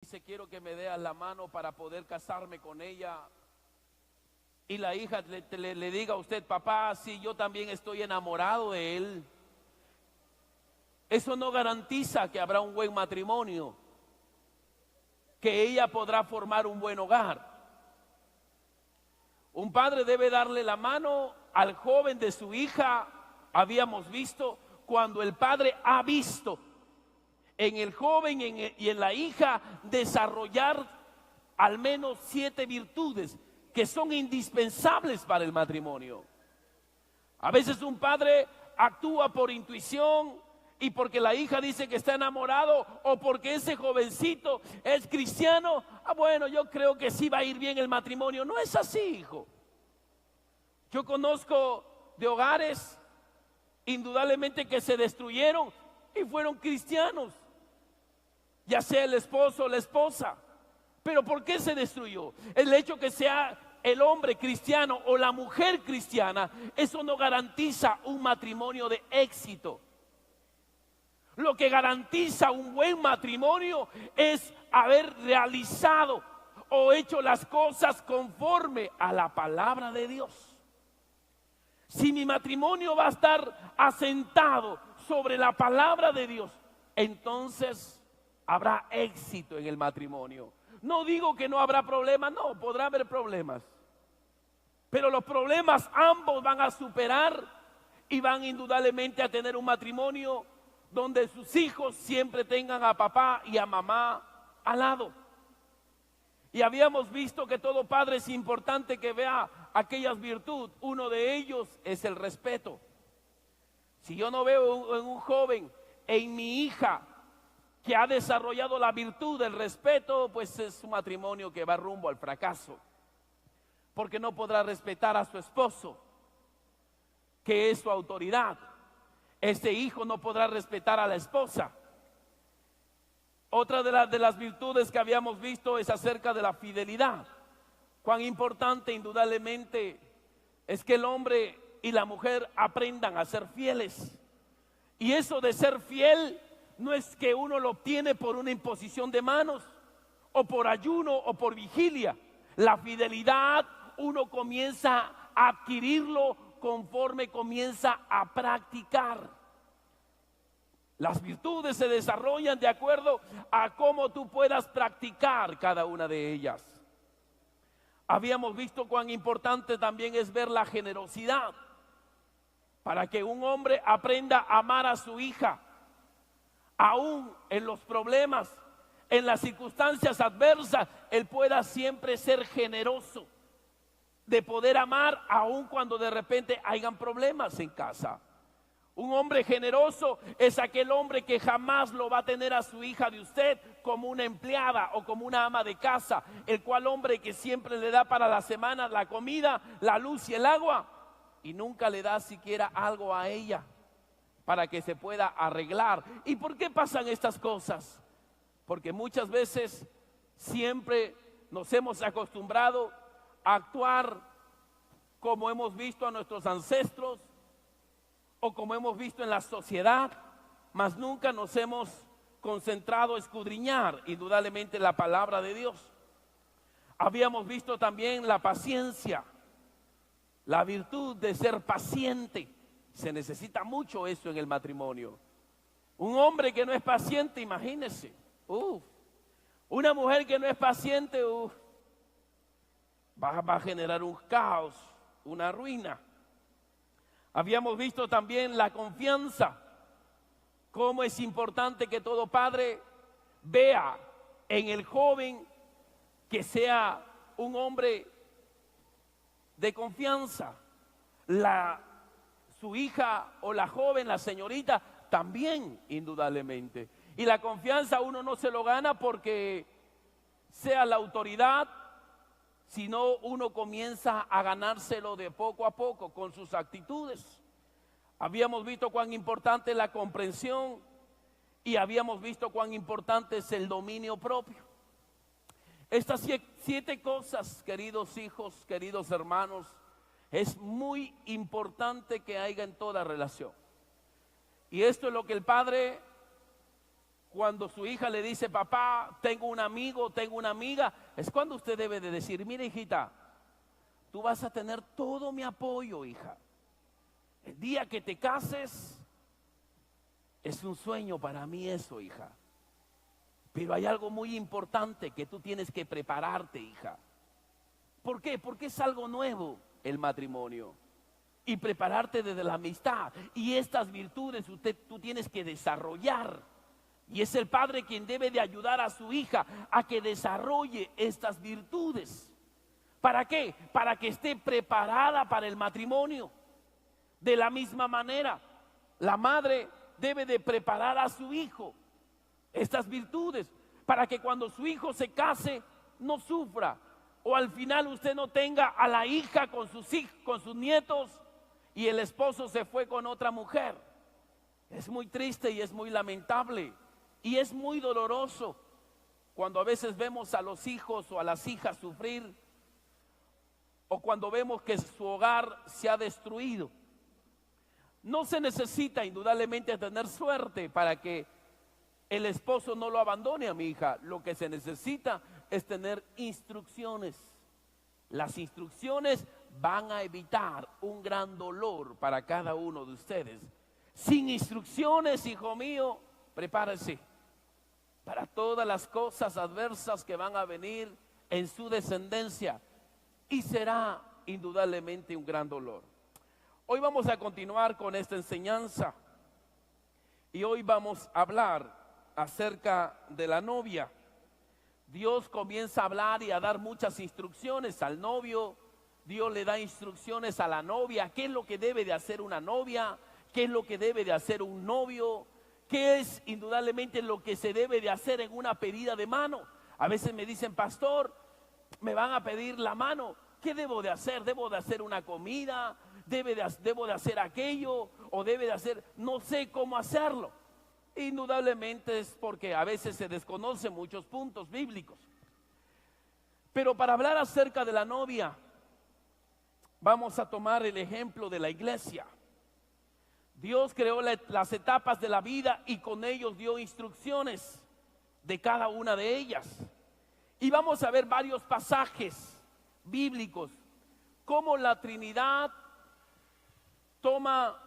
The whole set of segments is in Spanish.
Dice, quiero que me dé la mano para poder casarme con ella. Y la hija le diga a usted, papá, sí, yo también estoy enamorado de él. Eso no garantiza que habrá un buen matrimonio, que ella podrá formar un buen hogar. Un padre debe darle la mano al joven de su hija. Habíamos visto, cuando el padre ha visto en el joven y en la hija desarrollar al menos 7 virtudes que son indispensables para el matrimonio. A veces un padre actúa por intuición y porque la hija dice que está enamorado, o porque ese jovencito es cristiano. Bueno, yo creo que sí va a ir bien el matrimonio. No es así, hijo. Yo conozco de hogares indudablemente que se destruyeron y fueron cristianos, ya sea el esposo o la esposa. Pero ¿por qué se destruyó? El hecho que sea el hombre cristiano o la mujer cristiana, eso no garantiza un matrimonio de éxito. Lo que garantiza un buen matrimonio es haber realizado o hecho las cosas conforme a la palabra de Dios. Si mi matrimonio va a estar asentado sobre la palabra de Dios, entonces habrá éxito en el matrimonio. No digo que no habrá problemas, no, podrá haber problemas. Pero los problemas ambos van a superar y van indudablemente a tener un matrimonio donde sus hijos siempre tengan a papá y a mamá al lado. Y habíamos visto que todo padre es importante que vea aquellas virtudes. Uno de ellos es el respeto. Si yo no veo en un joven, en mi hija, que ha desarrollado la virtud del respeto, pues es un matrimonio que va rumbo al fracaso. Porque no podrá respetar a su esposo, que es su autoridad. Este hijo no podrá respetar a la esposa. Otra de las virtudes que habíamos visto es acerca de la fidelidad. Cuán importante indudablemente es que el hombre y la mujer aprendan a ser fieles. Y eso de ser fiel no es que uno lo obtiene por una imposición de manos, o por ayuno, o por vigilia. La fidelidad uno comienza a adquirirlo conforme comienza a practicar. Las virtudes se desarrollan de acuerdo a cómo tú puedas practicar cada una de ellas. Habíamos visto cuán importante también es ver la generosidad, para que un hombre aprenda a amar a su hija, aún en los problemas, en las circunstancias adversas, él pueda siempre ser generoso, de poder amar aún cuando de repente hayan problemas en casa. Un hombre generoso es aquel hombre que jamás lo va a tener a su hija de usted como una empleada o como una ama de casa, el cual hombre que siempre le da para la semana la comida, la luz y el agua, y nunca le da siquiera algo a ella para que se pueda arreglar. ¿Y por qué pasan estas cosas? Porque muchas veces siempre nos hemos acostumbrado a actuar como hemos visto a nuestros ancestros o como hemos visto en la sociedad, mas nunca nos hemos concentrado a escudriñar indudablemente la palabra de Dios. Habíamos visto también la paciencia, la virtud de ser paciente. Se necesita mucho eso en el matrimonio. Un hombre que no es paciente, imagínese, una mujer que no es paciente, va a generar un caos, una ruina. Habíamos visto también la confianza, cómo es importante que todo padre vea en el joven que sea un hombre de confianza. Su hija o la joven, la señorita, también indudablemente. Y la confianza uno no se lo gana porque sea la autoridad, sino uno comienza a ganárselo de poco a poco con sus actitudes. Habíamos visto cuán importante es la comprensión y habíamos visto cuán importante es el dominio propio. Estas 7 cosas, queridos hijos, queridos hermanos, es muy importante que haya en toda relación. Y esto es lo que el padre Cuando su hija le dice, papá, tengo un amigo, tengo una amiga, es cuando usted debe de decir, mira hijita, tú vas a tener todo mi apoyo, hija. El día que te cases, es un sueño para mí eso, hija. Pero hay algo muy importante que tú tienes que prepararte, hija. ¿Por qué? Porque es algo nuevo el matrimonio. Y prepararte desde la amistad. Y estas virtudes tú tienes que desarrollar. Y es el padre quien debe de ayudar a su hija a que desarrolle estas virtudes. ¿Para qué? Para que esté preparada para el matrimonio. De la misma manera, la madre debe de preparar a su hijo estas virtudes para que cuando su hijo se case no sufra, o al final usted no tenga a la hija con sus hijos, con sus nietos, y el esposo se fue con otra mujer. Es muy triste y es muy lamentable y es muy doloroso cuando a veces vemos a los hijos o a las hijas sufrir, o cuando vemos que su hogar se ha destruido. No se necesita indudablemente tener suerte para que el esposo no lo abandone a mi hija. Lo que se necesita es tener instrucciones. Las instrucciones van a evitar un gran dolor para cada uno de ustedes. Sin instrucciones, hijo mío, prepárese para todas las cosas adversas que van a venir en su descendencia, y será indudablemente un gran dolor. Hoy vamos a continuar con esta enseñanza y hoy vamos a hablar acerca de la novia. Dios comienza a hablar y a dar muchas instrucciones al novio. Dios le da instrucciones a la novia, qué es lo que debe de hacer una novia, qué es lo que debe de hacer un novio, qué es indudablemente lo que se debe de hacer en una pedida de mano. A veces me dicen, pastor, me van a pedir la mano, ¿qué debo de hacer? ¿Debo de hacer una comida? ¿Debo de hacer aquello? ¿O debe de hacer? No sé cómo hacerlo. Indudablemente es porque a veces se desconocen muchos puntos bíblicos. Pero para hablar acerca de la novia, vamos a tomar el ejemplo de la iglesia. Dios creó las etapas de la vida y con ellos dio instrucciones de cada una de ellas. Y vamos a ver varios pasajes bíblicos, cómo la Trinidad toma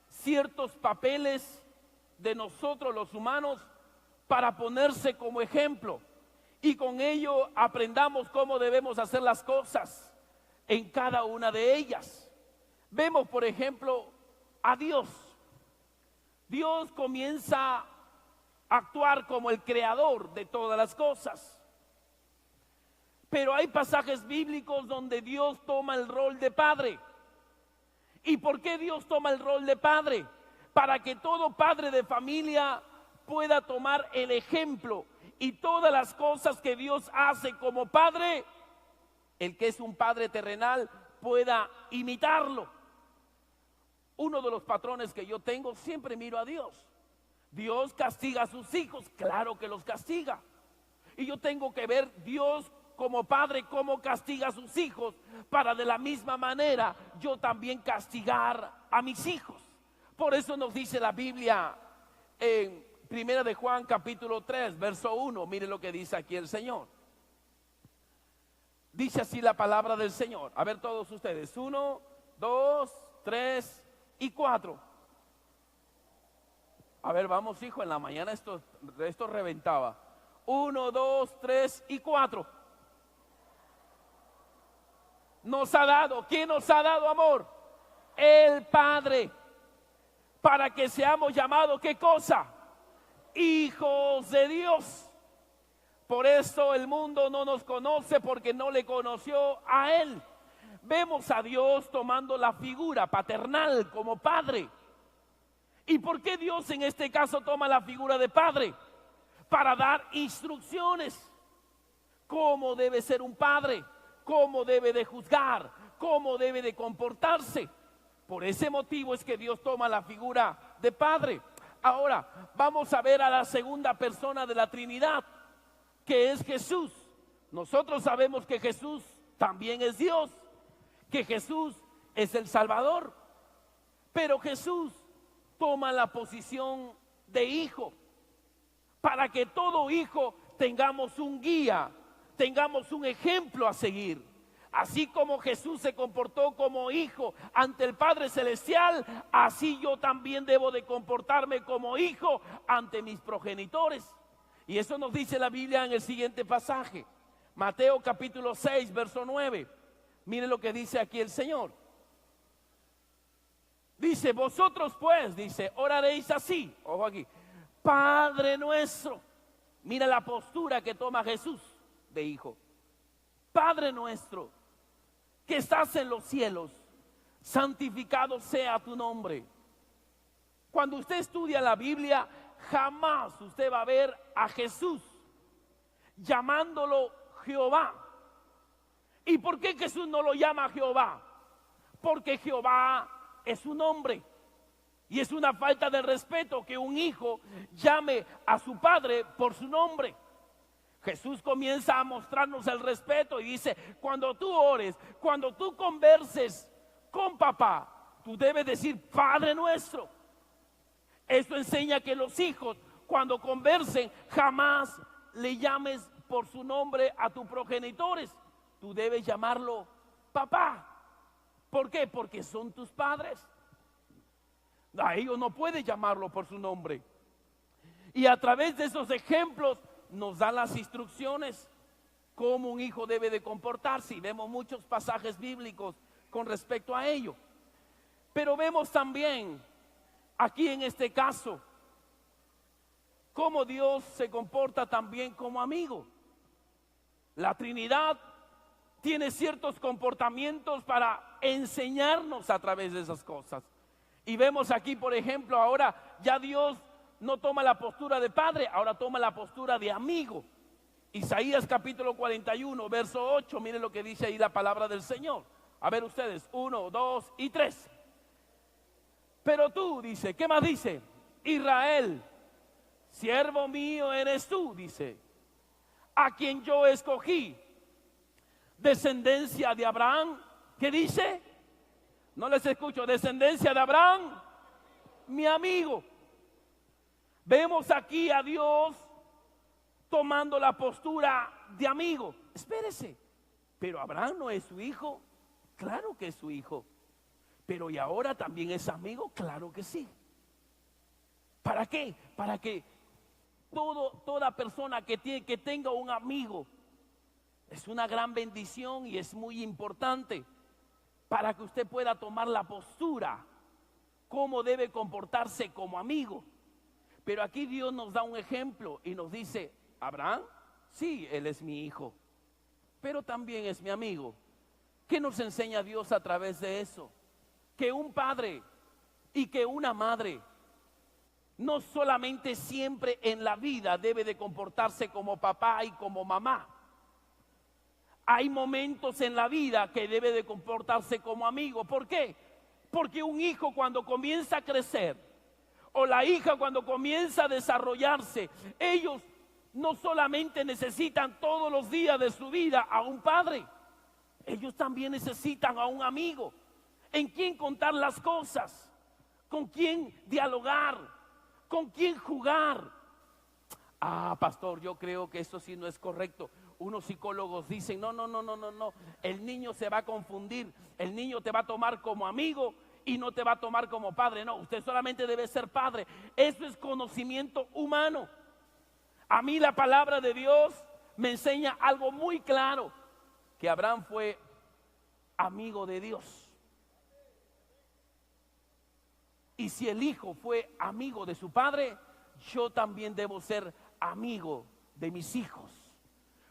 ciertos papeles de nosotros los humanos para ponerse como ejemplo, y con ello aprendamos cómo debemos hacer las cosas en cada una de ellas. Vemos, por ejemplo, a Dios. Dios comienza a actuar como el creador de todas las cosas. Pero hay pasajes bíblicos donde Dios toma el rol de padre. ¿Y por qué Dios toma el rol de padre? Para que todo padre de familia pueda tomar el ejemplo y todas las cosas que Dios hace como padre, el que es un padre terrenal pueda imitarlo. Uno de los patrones que yo tengo, siempre miro a Dios. Dios castiga a sus hijos, claro que los castiga. Y yo tengo que ver Dios como padre cómo castiga a sus hijos, para de la misma manera yo también castigar a mis hijos. Por eso nos dice la Biblia en Primera de Juan capítulo 3 verso 1, mire lo que dice aquí el Señor. Dice así la palabra del Señor. A ver todos ustedes, 1, 2, 3 y 4. A ver, vamos hijo, en la mañana esto reventaba. 1, 2, 3 y 4. Nos ha dado, ¿quién nos ha dado amor? El Padre, para que seamos llamados, ¿qué cosa? Hijos de Dios. Por eso el mundo no nos conoce, porque no le conoció a Él. Vemos a Dios tomando la figura paternal como padre. ¿Y por qué Dios en este caso toma la figura de padre? Para dar instrucciones. ¿Cómo debe ser un padre? ¿Cómo debe de juzgar? ¿Cómo debe de comportarse? Por ese motivo es que Dios toma la figura de padre. Ahora vamos a ver a la segunda persona de la Trinidad, que es Jesús. Nosotros sabemos que Jesús también es Dios, que Jesús es el Salvador, pero Jesús toma la posición de hijo. para que todo hijo tengamos un guía, tengamos un ejemplo a seguir. Así como Jesús se comportó como hijo ante el Padre Celestial, así yo también debo de comportarme como hijo ante mis progenitores. Y eso nos dice la Biblia en el siguiente pasaje, Mateo capítulo 6, verso 9. Miren lo que dice aquí el Señor. Dice, vosotros pues, dice, oraréis así, ojo aquí, Padre nuestro. Mira la postura que toma Jesús de hijo. Padre nuestro, que estás en los cielos, santificado sea tu nombre. Cuando usted estudia la Biblia, jamás usted va a ver a Jesús llamándolo Jehová. ¿Y por qué Jesús no lo llama Jehová? Porque Jehová es su nombre. Y es una falta de respeto que un hijo llame a su padre por su nombre. Jesús comienza a mostrarnos el respeto y dice, cuando tú ores, cuando tú converses con papá, tú debes decir Padre nuestro. Esto enseña que los hijos, cuando conversen, jamás le llames por su nombre a tus progenitores. Tú debes llamarlo papá. ¿Por qué? Porque son tus padres. A ellos no puedes llamarlo por su nombre. Y a través de esos ejemplos nos da las instrucciones cómo un hijo debe de comportarse. Y vemos muchos pasajes bíblicos con respecto a ello. Pero vemos también aquí en este caso cómo Dios se comporta también como amigo. La Trinidad tiene ciertos comportamientos para enseñarnos a través de esas cosas. Y vemos aquí, por ejemplo, ahora ya Dios no toma la postura de padre, ahora toma la postura de amigo. Isaías capítulo 41, verso 8, miren lo que dice ahí la palabra del Señor. A ver ustedes, 1, 2 y 3. Pero tú, dice, ¿qué más dice? Israel, siervo mío eres tú, dice, a quien yo escogí, descendencia de Abraham. ¿Qué dice? No les escucho. Descendencia de Abraham, mi amigo. Vemos aquí a Dios tomando la postura de amigo. Espérese, pero Abraham no es su hijo. Claro que es su hijo. Pero ¿y ahora también es amigo? Claro que sí. ¿Para qué? Para que toda persona que tenga un amigo es una gran bendición y es muy importante para que usted pueda tomar la postura, cómo debe comportarse como amigo. Pero aquí Dios nos da un ejemplo y nos dice, Abraham, sí, él es mi hijo, pero también es mi amigo. ¿Qué nos enseña Dios a través de eso? Que un padre y que una madre no solamente siempre en la vida debe de comportarse como papá y como mamá. Hay momentos en la vida que debe de comportarse como amigo. ¿Por qué? Porque un hijo cuando comienza a crecer o la hija cuando comienza a desarrollarse, ellos no solamente necesitan todos los días de su vida a un padre, ellos también necesitan a un amigo en quien contar las cosas, con quien dialogar, con quien jugar. Ah, pastor, yo creo que eso sí no es correcto. Unos psicólogos dicen, no, el niño se va a confundir, el niño te va a tomar como amigo y no te va a tomar como padre. No, usted solamente debe ser padre. Eso es conocimiento humano. A mí la palabra de Dios me enseña algo muy claro, que Abraham fue amigo de Dios. Y si el hijo fue amigo de su padre, yo también debo ser amigo de mis hijos.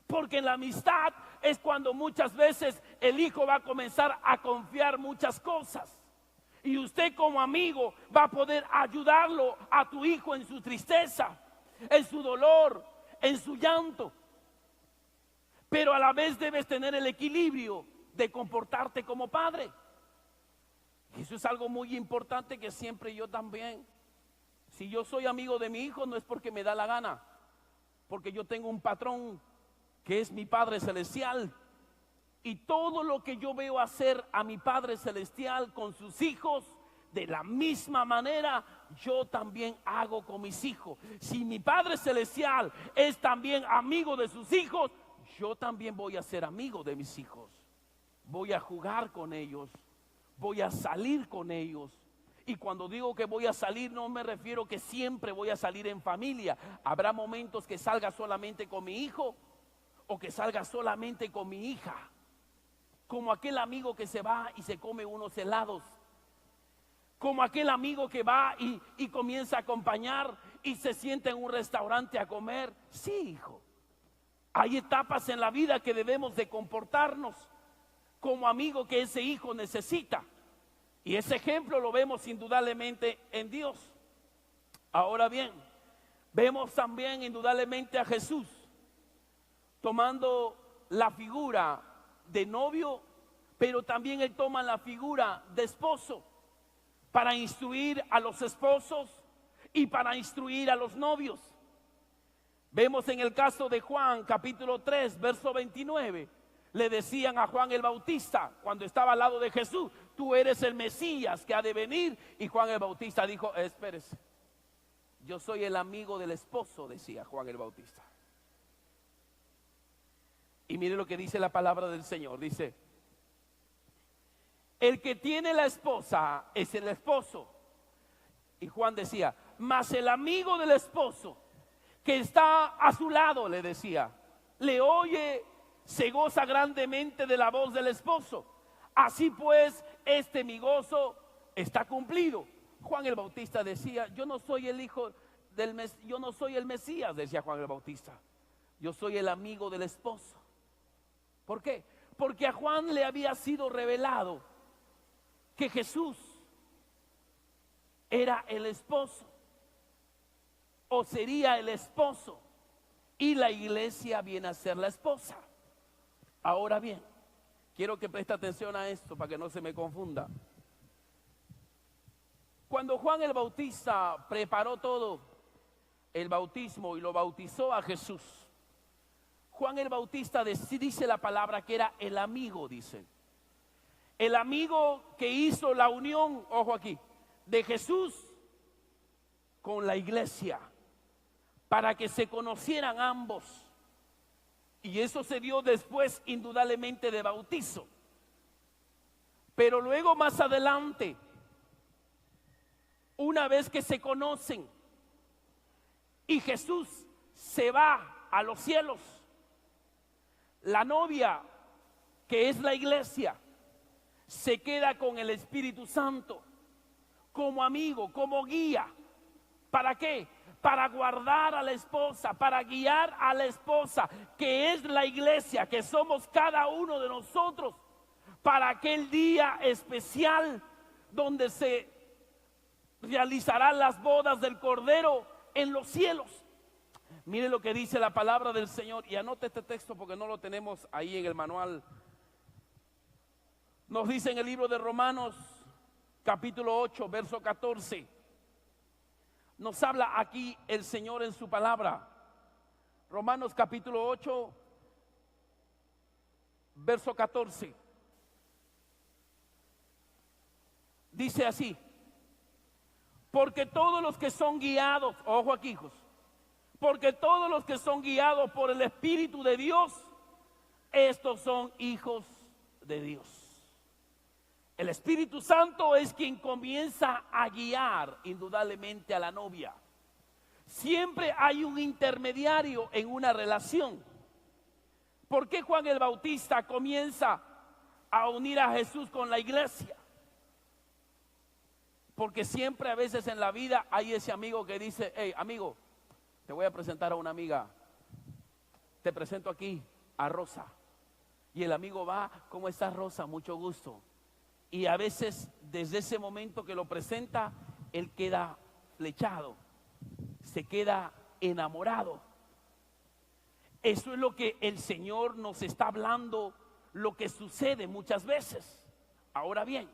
Porque en la amistad es cuando muchas veces el hijo va a comenzar a confiar muchas cosas. Y usted como amigo va a poder ayudarlo a tu hijo en su tristeza, en su dolor, en su llanto. Pero a la vez debes tener el equilibrio de comportarte como padre. Y eso es algo muy importante que siempre yo también. Si yo soy amigo de mi hijo no es porque me da la gana, porque yo tengo un patrón que es mi Padre Celestial. Y todo lo que yo veo hacer a mi Padre Celestial con sus hijos, de la misma manera yo también hago con mis hijos. Si mi Padre Celestial es también amigo de sus hijos, yo también voy a ser amigo de mis hijos. Voy a jugar con ellos, voy a salir con ellos. Y cuando digo que voy a salir, no me refiero que siempre voy a salir en familia. Habrá momentos que salga solamente con mi hijo o que salga solamente con mi hija. Como aquel amigo que se va y se come unos helados. Como aquel amigo que va y comienza a acompañar y se sienta en un restaurante a comer. Sí, hijo. Hay etapas en la vida que debemos de comportarnos como amigo que ese hijo necesita. Y ese ejemplo lo vemos indudablemente en Dios. Ahora bien, vemos también indudablemente a Jesús tomando la figura de novio, pero también Él toma la figura de esposo para instruir a los esposos y para instruir a los novios. Vemos en el caso de Juan, capítulo 3, verso 29, le decían a Juan el Bautista, cuando estaba al lado de Jesús: tú eres el Mesías que ha de venir. Y Juan el Bautista dijo: espérese, yo soy el amigo del esposo, decía Juan el Bautista. Y mire lo que dice la palabra del Señor, dice: el que tiene la esposa es el esposo. Y Juan decía: mas el amigo del esposo que está a su lado, le decía, le oye, se goza grandemente de la voz del esposo. Así pues, mi gozo está cumplido. Juan el Bautista decía: yo no soy el hijo del Mesías, yo no soy el Mesías, decía Juan el Bautista. Yo soy el amigo del esposo. ¿Por qué? Porque a Juan le había sido revelado que Jesús era el esposo, o sería el esposo, y la iglesia viene a ser la esposa. Ahora bien, quiero que preste atención a esto para que no se me confunda. Cuando Juan el Bautista preparó todo el bautismo y lo bautizó a Jesús, Juan el Bautista dice la palabra que era el amigo, dice. El amigo que hizo la unión, ojo aquí, de Jesús con la iglesia, para que se conocieran ambos. Y eso se dio después indudablemente de bautizo. Pero luego más adelante, una vez que se conocen y Jesús se va a los cielos, la novia, que es la iglesia, se queda con el Espíritu Santo como amigo, como guía. ¿Para qué? Para guardar a la esposa, para guiar a la esposa, que es la iglesia, que somos cada uno de nosotros, para aquel día especial donde se realizarán las bodas del Cordero en los cielos. Mire lo que dice la palabra del Señor, y anote este texto porque no lo tenemos ahí en el manual. Nos dice en el libro de Romanos, capítulo 8, verso 14. Nos habla aquí el Señor en su palabra. Romanos capítulo 8, verso 14. Dice así: porque todos los que son guiados, ojo aquí, hijos, porque todos los que son guiados por el Espíritu de Dios, estos son hijos de Dios. El Espíritu Santo es quien comienza a guiar indudablemente a la novia. Siempre hay un intermediario en una relación. ¿Por qué Juan el Bautista comienza a unir a Jesús con la iglesia? Porque siempre a veces en la vida hay ese amigo que dice: hey, amigo, te voy a presentar a una amiga. Te presento aquí a Rosa. Y el amigo va: ¿cómo estás, Rosa? Mucho gusto. Y a veces desde ese momento que lo presenta, él queda flechado, se queda enamorado. Eso es lo que el Señor nos está hablando, lo que sucede muchas veces. Ahora bien,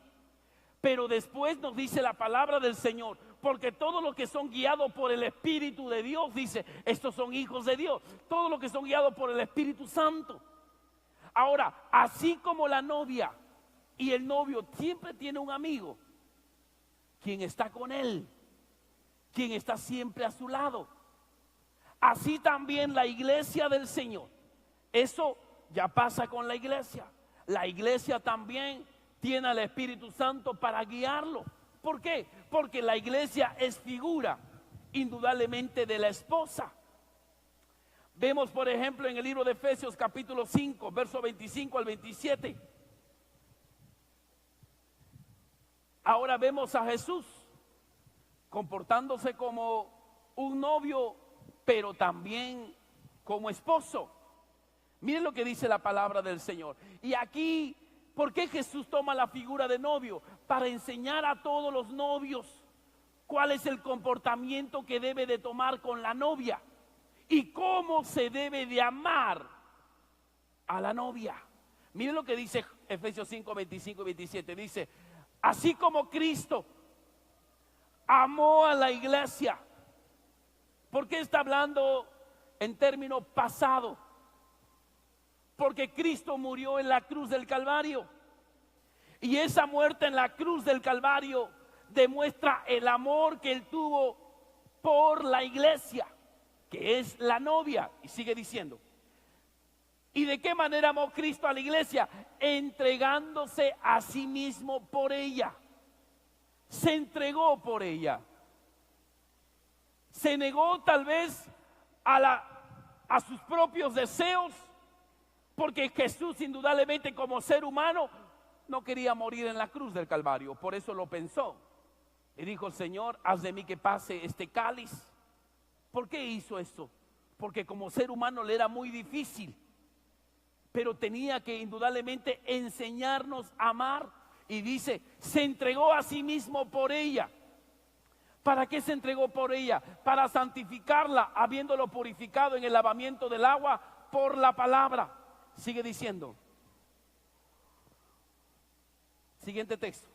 pero después nos dice la palabra del Señor: porque todos los que son guiados por el Espíritu de Dios, dice, estos son hijos de Dios. Todos los que son guiados por el Espíritu Santo. Ahora, así como la novia y el novio siempre tiene un amigo, quien está con él, quien está siempre a su lado. Así también la iglesia del Señor. Eso ya pasa con la iglesia. La iglesia también tiene al Espíritu Santo para guiarlo. ¿Por qué? Porque la iglesia es figura indudablemente de la esposa. Vemos, por ejemplo, en el libro de Efesios capítulo 5, verso 25 al 27. Ahora vemos a Jesús comportándose como un novio, pero también como esposo. Miren lo que dice la palabra del Señor. Y aquí, ¿por qué Jesús toma la figura de novio? Para enseñar a todos los novios cuál es el comportamiento que debe de tomar con la novia y cómo se debe de amar a la novia. Miren lo que dice Efesios 5, 25 y 27. Dice, así como Cristo amó a la iglesia. ¿Por qué está hablando en término pasado? Porque Cristo murió en la cruz del Calvario. Y esa muerte en la cruz del Calvario demuestra el amor que Él tuvo por la iglesia, que es la novia. Y sigue diciendo, ¿y de qué manera amó Cristo a la iglesia? Entregándose a sí mismo por ella. Se entregó por ella. Se negó tal vez a sus propios deseos, porque Jesús indudablemente como ser humano no quería morir en la cruz del Calvario. Por eso lo pensó y dijo, Señor, haz de mí que pase este cáliz. ¿Por qué hizo esto? Porque como ser humano le era muy difícil, pero tenía que indudablemente enseñarnos a amar. Y dice, se entregó a sí mismo por ella. ¿Para qué se entregó por ella? Para santificarla, habiéndolo purificado en el lavamiento del agua por la palabra. Sigue diciendo. Siguiente texto.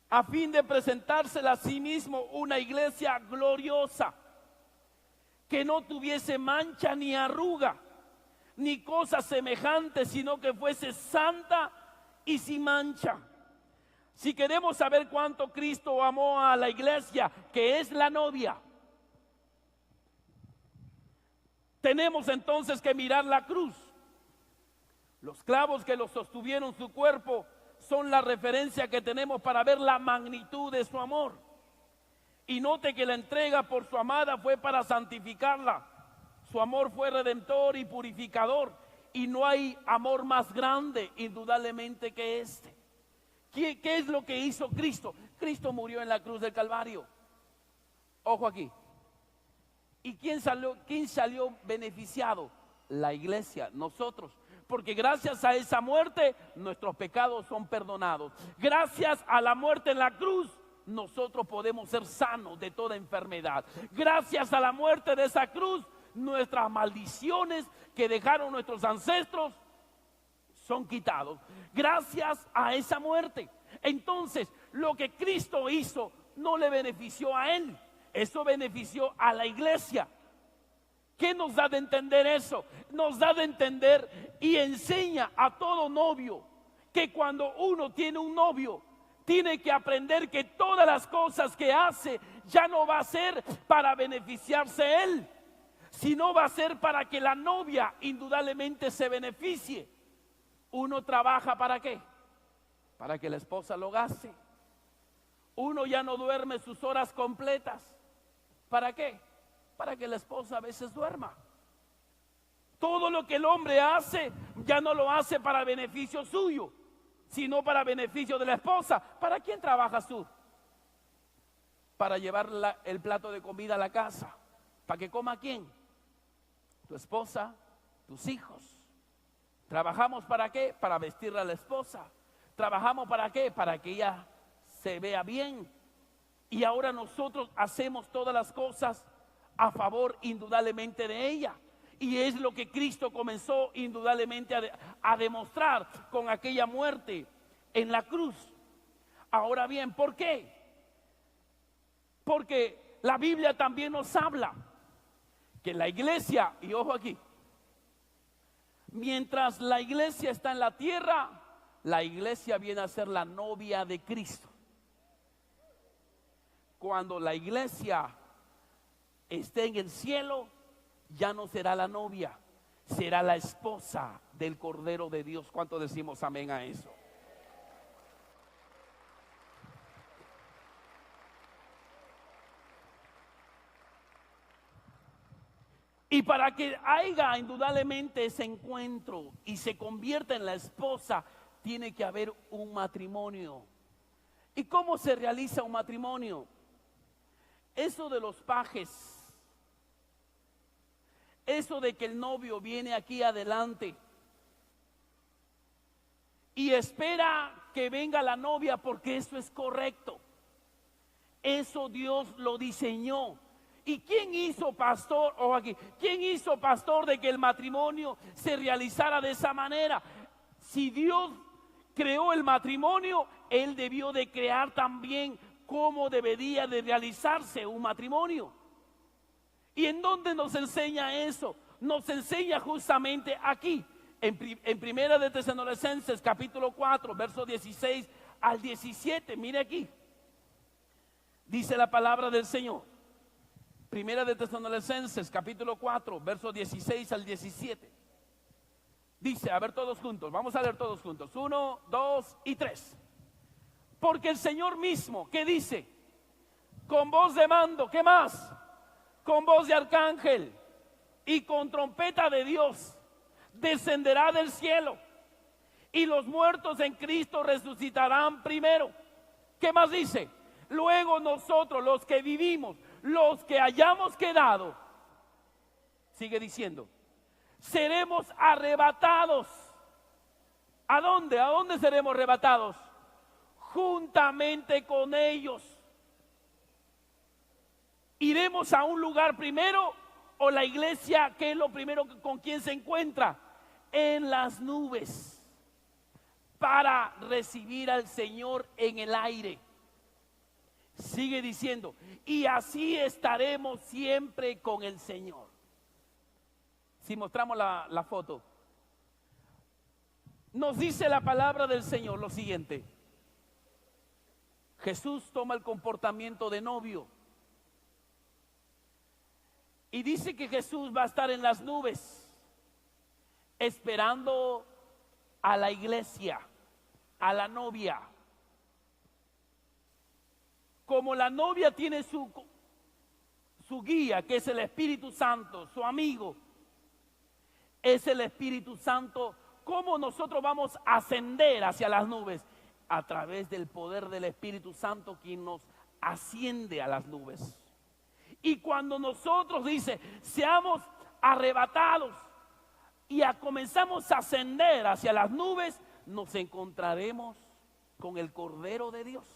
A fin de presentársela a sí mismo una iglesia gloriosa, que no tuviese mancha ni arruga, ni cosa semejante, sino que fuese santa y sin mancha. Si queremos saber cuánto Cristo amó a la iglesia, que es la novia, tenemos entonces que mirar la cruz. Los clavos que lo sostuvieron su cuerpo son la referencia que tenemos para ver la magnitud de su amor. Y note que la entrega por su amada fue para santificarla. Su amor fue redentor y purificador. Y no hay amor más grande, indudablemente, que este. ¿Qué es lo que hizo Cristo? Cristo murió en la cruz del Calvario. Ojo aquí. ¿Y quién salió beneficiado? La iglesia, nosotros. Porque gracias a esa muerte, nuestros pecados son perdonados. Gracias a la muerte en la cruz, nosotros podemos ser sanos de toda enfermedad. Gracias a la muerte de esa cruz, nuestras maldiciones que dejaron nuestros ancestros son quitados. Gracias a esa muerte. Entonces, lo que Cristo hizo no le benefició a Él. Eso benefició a la iglesia. ¿Qué nos da de entender eso? Nos da de entender y enseña a todo novio que cuando uno tiene un novio, tiene que aprender que todas las cosas que hace ya no va a ser para beneficiarse él, sino va a ser para que la novia indudablemente se beneficie. Uno trabaja ¿para qué? Para que la esposa lo gaste. Uno ya no duerme sus horas completas. ¿Para qué? Para que la esposa a veces duerma. Todo lo que el hombre hace ya no lo hace para beneficio suyo, sino para beneficio de la esposa. ¿Para quién trabajas tú? Para llevar el plato de comida a la casa. ¿Para que coma quién? Tu esposa, tus hijos. ¿Trabajamos para qué? Para vestir a la esposa. ¿Trabajamos para qué? Para que ella se vea bien. Y ahora nosotros hacemos todas las cosas a favor indudablemente de ella. Y es lo que Cristo comenzó indudablemente a demostrar con aquella muerte en la cruz. Ahora bien, ¿por qué? Porque la Biblia también nos habla que la iglesia, y ojo aquí, mientras la iglesia está en la tierra, la iglesia viene a ser la novia de Cristo. Cuando la iglesia esté en el cielo, ya no será la novia, será la esposa del Cordero de Dios. ¿Cuánto decimos amén a eso? Y para que haya indudablemente ese encuentro y se convierta en la esposa, tiene que haber un matrimonio. ¿Y cómo se realiza un matrimonio? Eso de los pajes, eso de que el novio viene aquí adelante y espera que venga la novia porque eso es correcto. Eso Dios lo diseñó. ¿Y quién hizo pastor? Ojo aquí, ¿quién hizo pastor de que el matrimonio se realizara de esa manera? Si Dios creó el matrimonio, Él debió de crear también cómo debería de realizarse un matrimonio. ¿Y en dónde nos enseña eso? Nos enseña justamente aquí, en Primera de Tesalonicenses, capítulo 4, versos 16 al 17. Mire aquí, dice la palabra del Señor. Primera de Tesalonicenses, capítulo 4, versos 16 al 17. Dice, a ver todos juntos, vamos a leer todos juntos. 1, 2 y 3. Porque el Señor mismo, ¿qué dice? Con voz de mando, ¿qué más? Con voz de arcángel y con trompeta de Dios, descenderá del cielo. Y los muertos en Cristo resucitarán primero. ¿Qué más dice? Luego nosotros, los que vivimos, los que hayamos quedado, sigue diciendo, seremos arrebatados. ¿A dónde? ¿A dónde seremos arrebatados? Juntamente con ellos. ¿Iremos a un lugar primero o la iglesia, qué es lo primero con quien se encuentra? En las nubes, para recibir al Señor en el aire. Sigue diciendo, y así estaremos siempre con el Señor. Si mostramos la foto, nos dice la palabra del Señor lo siguiente. Jesús toma el comportamiento de novio y dice que Jesús va a estar en las nubes esperando a la iglesia, a la novia. Como la novia tiene su guía, que es el Espíritu Santo, su amigo, es el Espíritu Santo. ¿Cómo nosotros vamos a ascender hacia las nubes? A través del poder del Espíritu Santo, quien nos asciende a las nubes. Y cuando nosotros, dice, seamos arrebatados y comenzamos a ascender hacia las nubes, nos encontraremos con el Cordero de Dios,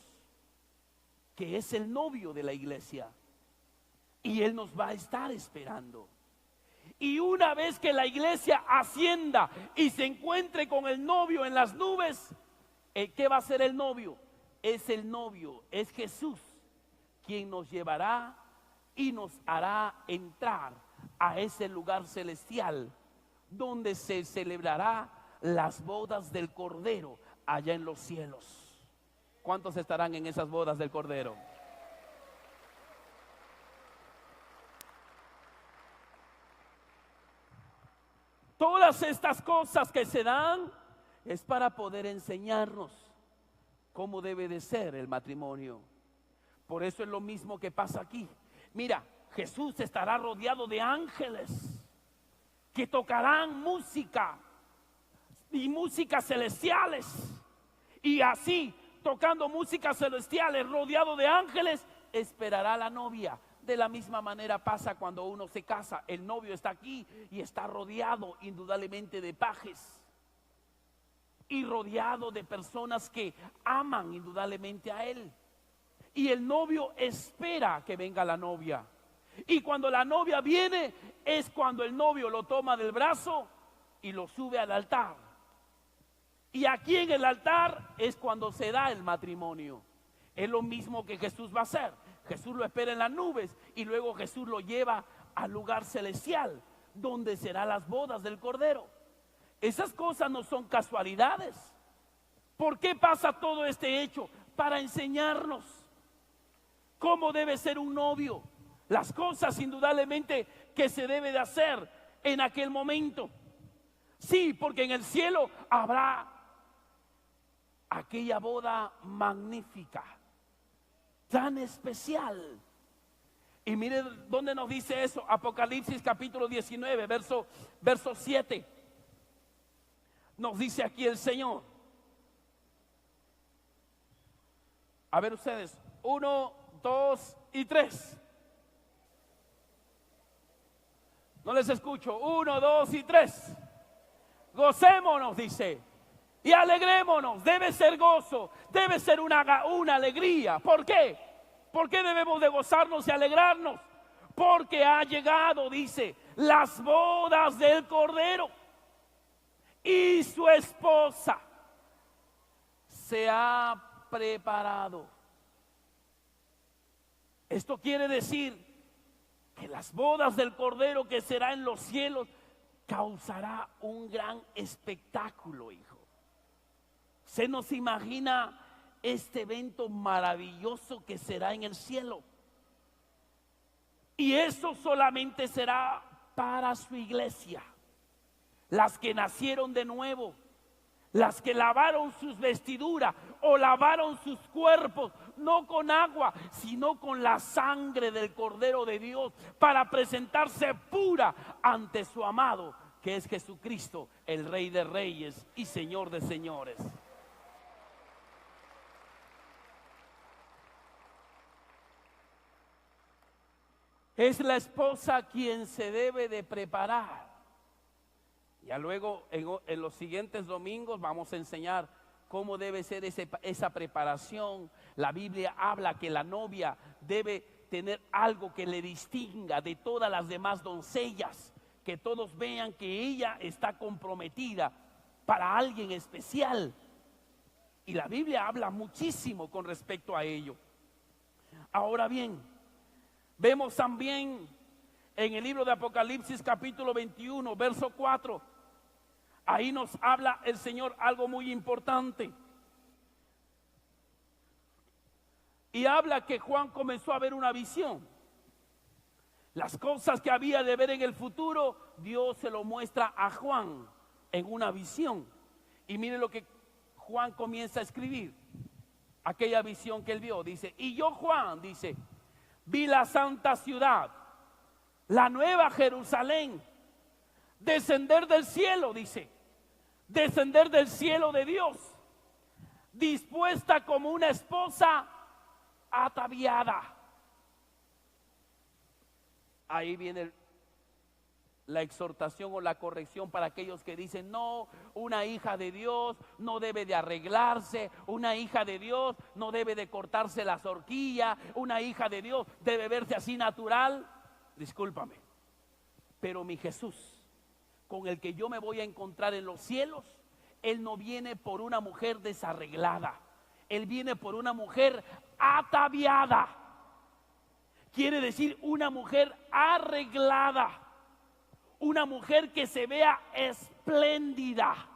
que es el novio de la iglesia, y Él nos va a estar esperando. Y una vez que la iglesia ascienda y se encuentre con el novio en las nubes, ¿qué va a ser el novio? Es el novio, es Jesús, quien nos llevará y nos hará entrar a ese lugar celestial donde se celebrará las bodas del Cordero allá en los cielos. ¿Cuántos estarán en esas bodas del Cordero? Todas estas cosas que se dan es para poder enseñarnos cómo debe de ser el matrimonio. Por eso es lo mismo que pasa aquí. Mira, Jesús estará rodeado de ángeles que tocarán música y músicas celestiales. Y así, tocando músicas celestiales, rodeado de ángeles, esperará a la novia. De la misma manera pasa cuando uno se casa. El novio está aquí y está rodeado indudablemente de pajes y rodeado de personas que aman indudablemente a él. Y el novio espera que venga la novia. Y cuando la novia viene, es cuando el novio lo toma del brazo y lo sube al altar. Y aquí en el altar es cuando se da el matrimonio. Es lo mismo que Jesús va a hacer. Jesús lo espera en las nubes y luego Jesús lo lleva al lugar celestial, donde serán las bodas del Cordero. Esas cosas no son casualidades. ¿Por qué pasa todo este hecho? Para enseñarnos cómo debe ser un novio, las cosas indudablemente que se debe de hacer en aquel momento. Sí, porque en el cielo habrá aquella boda magnífica, tan especial. Y mire dónde nos dice eso, Apocalipsis capítulo 19, verso 7. Nos dice aquí el Señor. A ver ustedes, 1, 2 y 3. No les escucho. 1, 2 y 3. Gocémonos, dice, y alegrémonos. Debe ser gozo, debe ser una alegría. ¿Por qué? ¿Por qué debemos de gozarnos y alegrarnos? Porque ha llegado, dice, las bodas del Cordero, y su esposa se ha preparado. Esto quiere decir que las bodas del Cordero que será en los cielos causará un gran espectáculo, hijo. Se nos imagina este evento maravilloso que será en el cielo. Y eso solamente será para su iglesia, las que nacieron de nuevo, las que lavaron sus vestiduras o lavaron sus cuerpos, no con agua, sino con la sangre del Cordero de Dios, para presentarse pura ante su amado, que es Jesucristo, el Rey de Reyes y Señor de Señores. Es la esposa quien se debe de preparar. Ya luego en los siguientes domingos vamos a enseñar cómo debe ser esa preparación. La Biblia habla que la novia debe tener algo que le distinga de todas las demás doncellas, que todos vean que ella está comprometida para alguien especial. Y la Biblia habla muchísimo con respecto a ello. Ahora bien, vemos también en el libro de Apocalipsis capítulo 21, verso 4. Ahí nos habla el Señor algo muy importante. Y habla que Juan comenzó a ver una visión. Las cosas que había de ver en el futuro, Dios se lo muestra a Juan en una visión. Y mire lo que Juan comienza a escribir. Aquella visión que él vio, dice, y yo, Juan, dice, vi la santa ciudad, la nueva Jerusalén, descender del cielo, dice, descender del cielo de Dios, dispuesta como una esposa ataviada. Ahí viene la exhortación o la corrección para aquellos que dicen, no, una hija de Dios no debe de arreglarse, una hija de Dios no debe de cortarse las horquillas, una hija de Dios debe verse así natural. Discúlpame, pero mi Jesús, con el que yo me voy a encontrar en los cielos, Él no viene por una mujer desarreglada, Él viene por una mujer ataviada. Quiere decir una mujer arreglada, una mujer que se vea espléndida.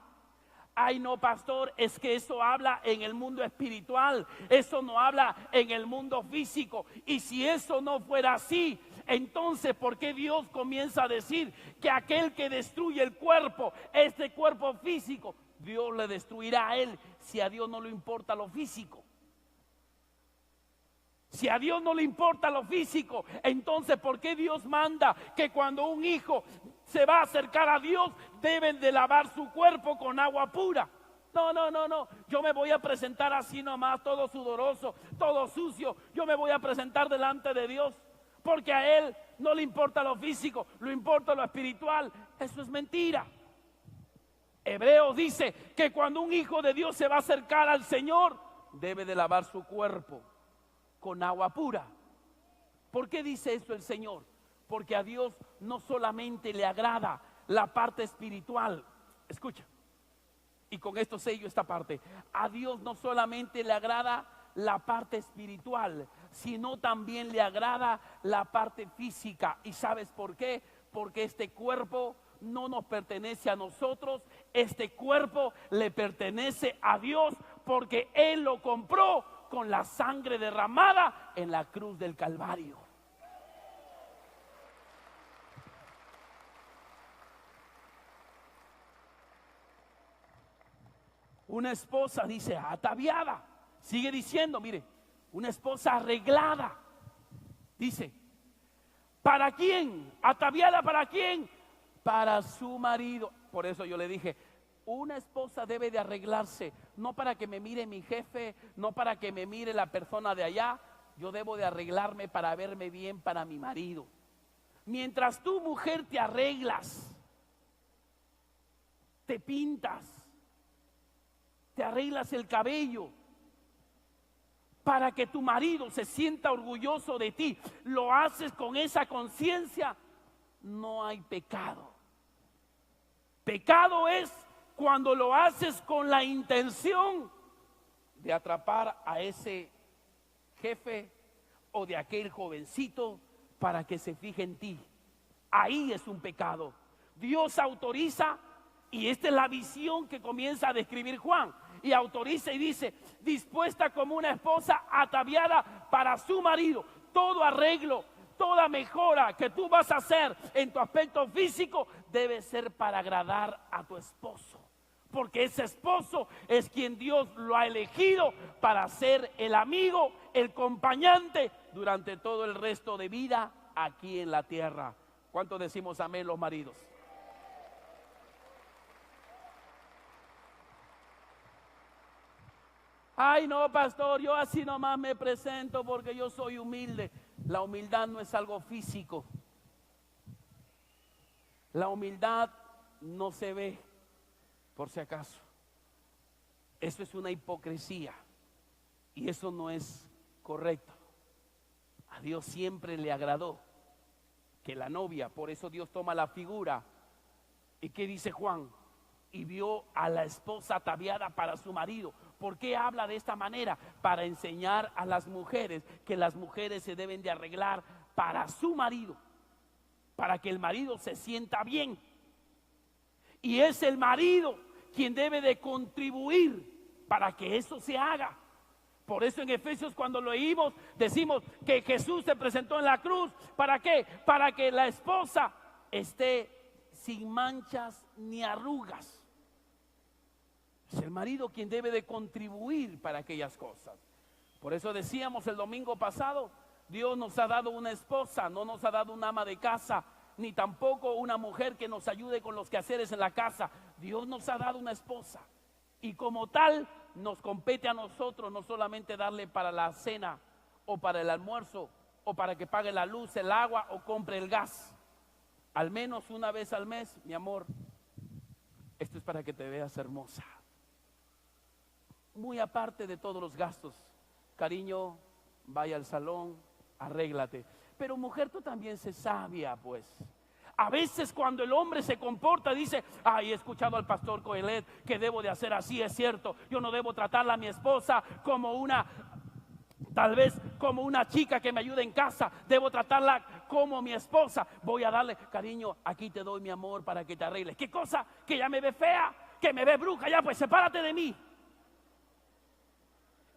Ay, no, pastor, es que eso habla en el mundo espiritual, eso no habla en el mundo físico. Y si eso no fuera así, entonces, ¿por qué Dios comienza a decir que aquel que destruye el cuerpo, este cuerpo físico, Dios le destruirá a él, si a Dios no le importa lo físico? Si a Dios no le importa lo físico, entonces ¿por qué Dios manda que cuando un hijo se va a acercar a Dios deben de lavar su cuerpo con agua pura? No, yo me voy a presentar así nomás, todo sudoroso, todo sucio. Yo me voy a presentar delante de Dios porque a Él no le importa lo físico, le importa lo espiritual. Eso es mentira. Hebreos dice que cuando un hijo de Dios se va a acercar al Señor, debe de lavar su cuerpo con agua pura. ¿Por qué dice esto el Señor? Porque a Dios no solamente le agrada la parte espiritual. Escucha, y con esto sello esta parte. A Dios no solamente le agrada la parte espiritual, sino también le agrada la parte física. ¿Y sabes por qué? Porque este cuerpo no nos pertenece a nosotros, este cuerpo le pertenece a Dios, porque Él lo compró con la sangre derramada en la cruz del Calvario. Una esposa, dice, ataviada. Sigue diciendo, mire, una esposa arreglada. Dice, ¿para quién? ¿Ataviada para quién? Para su marido. Por eso yo le dije, una esposa debe de arreglarse, no para que me mire mi jefe, no para que me mire la persona de allá. Yo debo de arreglarme para verme bien para mi marido. Mientras tú, mujer, te arreglas, te pintas, te arreglas el cabello para que tu marido se sienta orgulloso de ti, lo haces con esa conciencia, no hay pecado. Pecado es cuando lo haces con la intención de atrapar a ese jefe o de aquel jovencito para que se fije en ti. Ahí es un pecado. Dios autoriza, y esta es la visión que comienza a describir Juan, y autoriza y dice, dispuesta como una esposa ataviada para su marido. Todo arreglo, toda mejora que tú vas a hacer en tu aspecto físico debe ser para agradar a tu esposo, porque ese esposo es quien Dios lo ha elegido para ser el amigo, el acompañante durante todo el resto de vida aquí en la tierra. ¿Cuántos decimos amén los maridos? Ay, no, pastor, yo así nomás me presento porque yo soy humilde. La humildad no es algo físico. La humildad no se ve, por si acaso. Eso es una hipocresía y eso no es correcto. A Dios siempre le agradó que la novia, por eso Dios toma la figura. ¿Y qué dice Juan? Y vio a la esposa ataviada para su marido. ¿Por qué habla de esta manera? Para enseñar a las mujeres que las mujeres se deben de arreglar para su marido, para que el marido se sienta bien. Y es el marido quien debe de contribuir para que eso se haga. Por eso en Efesios, cuando lo leímos, decimos que Jesús se presentó en la cruz. ¿Para qué? Para que la esposa esté sin manchas ni arrugas. Es el marido quien debe de contribuir para aquellas cosas. Por eso decíamos el domingo pasado, Dios nos ha dado una esposa, no nos ha dado una ama de casa, ni tampoco una mujer que nos ayude con los quehaceres en la casa. Dios nos ha dado una esposa, y como tal nos compete a nosotros no solamente darle para la cena o para el almuerzo o para que pague la luz, el agua o compre el gas. Al menos una vez al mes, mi amor, esto es para que te veas hermosa. Muy aparte de todos los gastos, cariño, vaya al salón, arréglate. Pero mujer, tú también sé sabia, pues. A veces cuando el hombre se comporta, dice, ay, he escuchado al pastor Coelet que debo de hacer así, es cierto. Yo no debo tratarla a mi esposa como una, tal vez como una chica que me ayude en casa. Debo tratarla como mi esposa. Voy a darle, cariño, aquí te doy mi amor para que te arregles. ¿Qué cosa? Que ya me ve fea, que me ve bruja, ya pues sepárate de mí.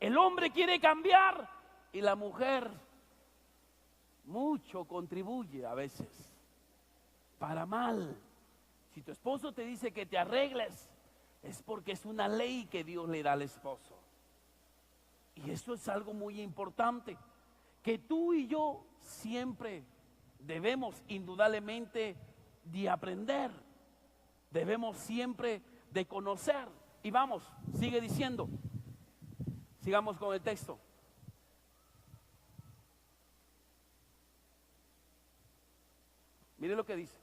El hombre quiere cambiar y la mujer mucho contribuye a veces para mal. Si tu esposo te dice que te arregles, es porque es una ley que Dios le da al esposo. Y eso es algo muy importante, que tú y yo siempre debemos indudablemente de aprender, debemos siempre de conocer. Y vamos, sigue diciendo. Sigamos con el texto. Mire lo que dice.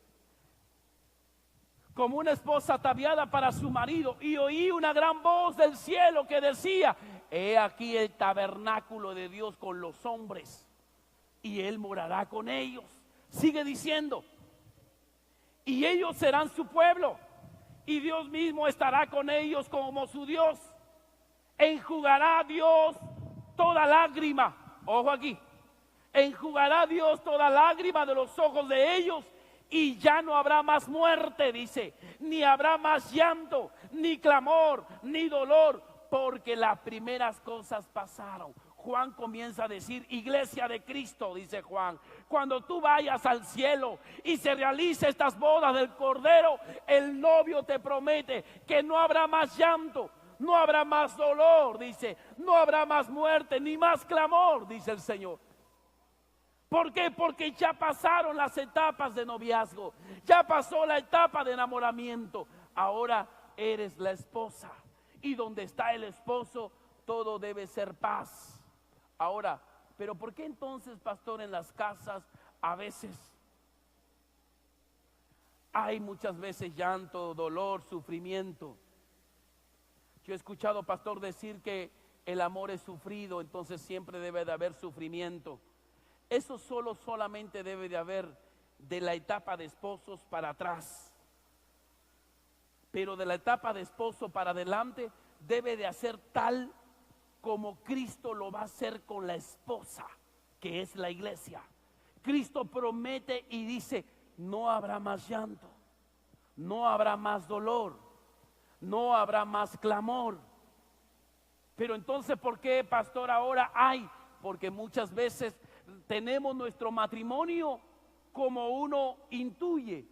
Como una esposa ataviada para su marido, y oí una gran voz del cielo que decía, he aquí el tabernáculo de Dios con los hombres, y Él morará con ellos. Sigue diciendo, y ellos serán su pueblo, y Dios mismo estará con ellos como su Dios. Enjugará Dios toda lágrima, ojo aquí, enjugará Dios toda lágrima de los ojos de ellos, y ya no habrá más muerte, dice, ni habrá más llanto, ni clamor, ni dolor, porque las primeras cosas pasaron. Juan comienza a decir, iglesia de Cristo, dice Juan, cuando tú vayas al cielo y se realicen estas bodas del Cordero, el novio te promete que no habrá más llanto, no habrá más dolor, dice, no habrá más muerte, ni más clamor, dice el Señor. ¿Por qué? Porque ya pasaron las etapas de noviazgo, ya pasó la etapa de enamoramiento, ahora eres la esposa. Y donde está el esposo, todo debe ser paz. Ahora, pero ¿por qué entonces, pastor, en las casas a veces hay muchas veces llanto, dolor, sufrimiento? Yo he escuchado, pastor, decir que el amor es sufrido, entonces siempre debe de haber sufrimiento. Eso solamente debe de haber de la etapa de esposos para atrás. Pero de la etapa de esposo para adelante debe de hacer tal como Cristo lo va a hacer con la esposa, que es la iglesia. Cristo promete y dice, no habrá más llanto, no habrá más dolor, no habrá más clamor. Pero entonces, ¿por qué, pastor, ahora hay? Porque muchas veces tenemos nuestro matrimonio como uno intuye,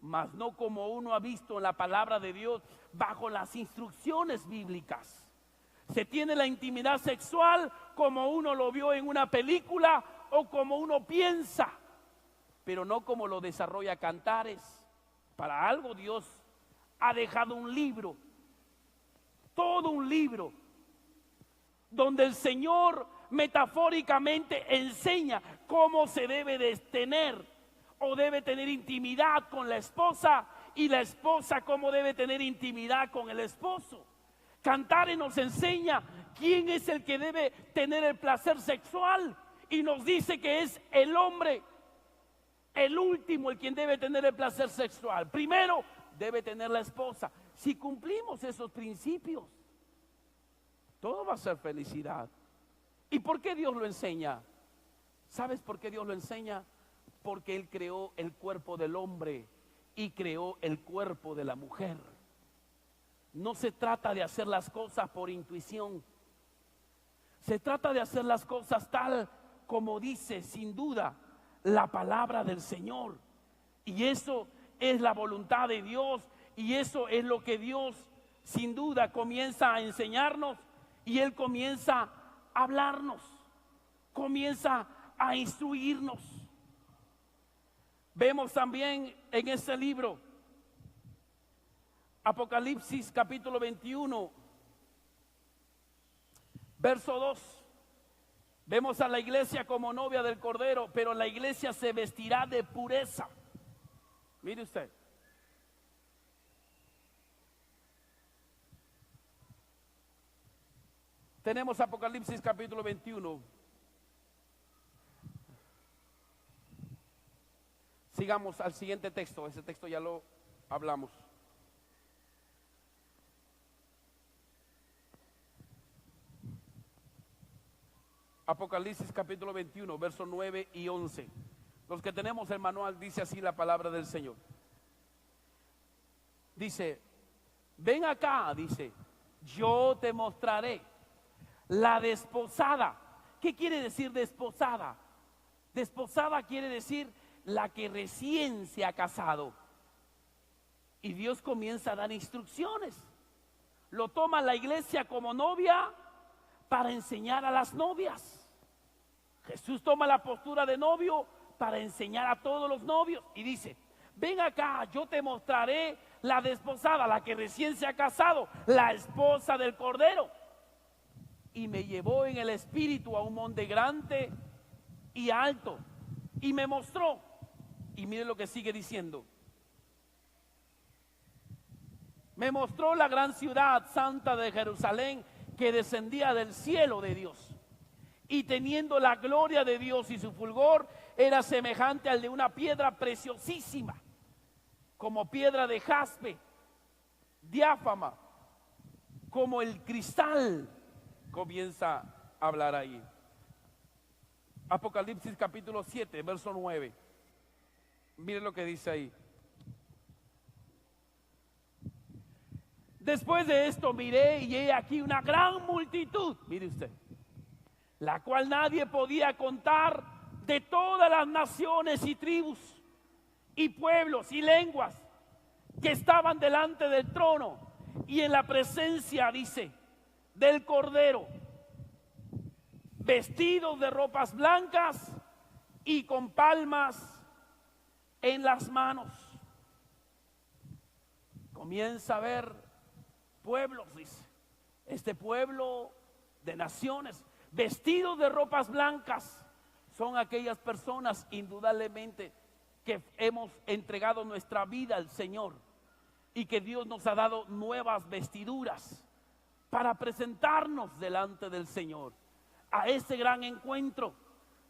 mas no como uno ha visto en la palabra de Dios bajo las instrucciones bíblicas. Se tiene la intimidad sexual como uno lo vio en una película o como uno piensa, pero no como lo desarrolla Cantares. Para algo Dios ha dejado un libro, todo un libro, donde el Señor metafóricamente enseña cómo se debe de tener o debe tener intimidad con la esposa, y la esposa cómo debe tener intimidad con el esposo. Cantares nos enseña quién es el que debe tener el placer sexual, y nos dice que es el hombre, el último, el quien debe tener el placer sexual. Primero debe tener la esposa. Si cumplimos esos principios, todo va a ser felicidad. ¿Y por qué Dios lo enseña? ¿Sabes por qué Dios lo enseña? Porque Él creó el cuerpo del hombre y creó el cuerpo de la mujer. No se trata de hacer las cosas por intuición. Se trata de hacer las cosas tal como dice, sin duda, la palabra del Señor. Y eso es la voluntad de Dios. Y eso es lo que Dios, sin duda, comienza a enseñarnos. Y Él comienza a hablarnos, comienza a instruirnos. Vemos también en este libro, Apocalipsis capítulo 21, verso 2. Vemos a la iglesia como novia del Cordero, pero la iglesia se vestirá de pureza. Mire usted. Tenemos Apocalipsis capítulo 21. Sigamos al siguiente texto. Ese texto ya lo hablamos. Apocalipsis capítulo 21, versos 9 y 11. Los que tenemos el manual, dice así la palabra del Señor. Dice, ven acá, dice, yo te mostraré la desposada. ¿Qué quiere decir desposada? Desposada quiere decir la que recién se ha casado. Y Dios comienza a dar instrucciones. Lo toma la iglesia como novia para enseñar a las novias. Jesús toma la postura de novio para enseñar a todos los novios. Y dice, ven acá, yo te mostraré la desposada, la que recién se ha casado, la esposa del Cordero. Y me llevó en el espíritu a un monte grande y alto, y me mostró. Y mire lo que sigue diciendo. Me mostró la gran ciudad santa de Jerusalén, que descendía del cielo de Dios, y teniendo la gloria de Dios, y su fulgor era semejante al de una piedra preciosísima, como piedra de jaspe, diáfana, como el cristal. Comienza a hablar ahí. Apocalipsis capítulo 7, verso 9. Miren lo que dice ahí. Después de esto miré y he aquí una gran multitud, mire usted, la cual nadie podía contar, de todas las naciones y tribus y pueblos y lenguas que estaban delante del trono y en la presencia, dice, del Cordero, vestidos de ropas blancas y con palmas en las manos. Comienza a ver pueblos, dice, este pueblo de naciones, vestidos de ropas blancas, son aquellas personas indudablemente que hemos entregado nuestra vida al Señor y que Dios nos ha dado nuevas vestiduras para presentarnos delante del Señor a ese gran encuentro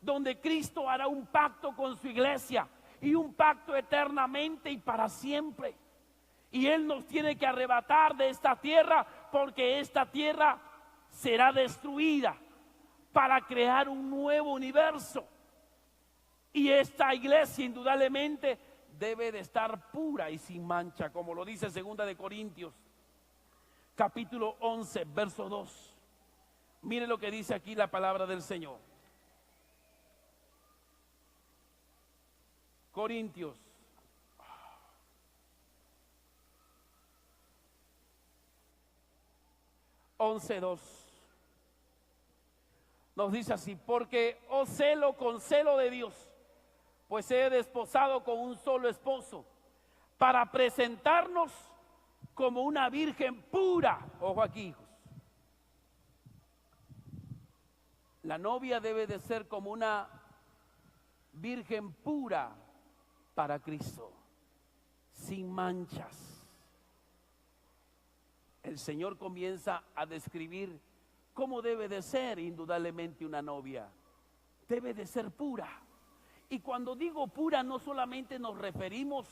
donde Cristo hará un pacto con su iglesia y un pacto eternamente y para siempre. Y Él nos tiene que arrebatar de esta tierra, porque esta tierra será destruida para crear un nuevo universo. Y esta iglesia indudablemente debe de estar pura y sin mancha, como lo dice 2 de Corintios, capítulo 11, verso 2. Mire lo que dice aquí la palabra del Señor. Corintios 11:2 nos dice así: porque os celo con celo de Dios, pues he desposado con un solo esposo, para presentarnos como una virgen pura. Ojo aquí, hijos. La novia debe de ser como una virgen pura para Cristo, sin manchas. El Señor comienza a describir cómo debe de ser indudablemente una novia. Debe de ser pura. Y cuando digo pura, no solamente nos referimos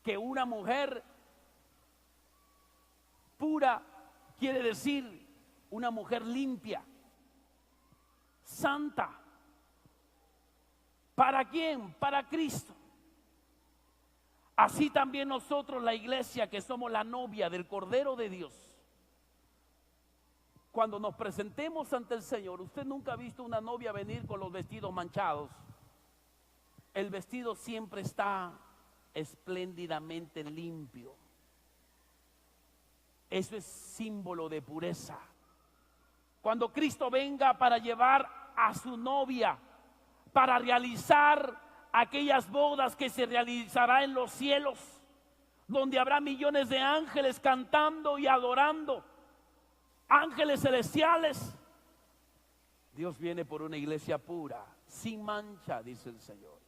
que una mujer pura quiere decir una mujer limpia, santa. ¿Para quién? Para Cristo. Así también nosotros, la iglesia, que somos la novia del Cordero de Dios, cuando nos presentemos ante el Señor, usted nunca ha visto una novia venir con los vestidos manchados. El vestido siempre está espléndidamente limpio. Eso es símbolo de pureza. Cuando Cristo venga para llevar a su novia, para realizar aquellas bodas que se realizará en los cielos, donde habrá millones de ángeles cantando y adorando, ángeles celestiales, Dios viene por una iglesia pura, sin mancha, dice el Señor.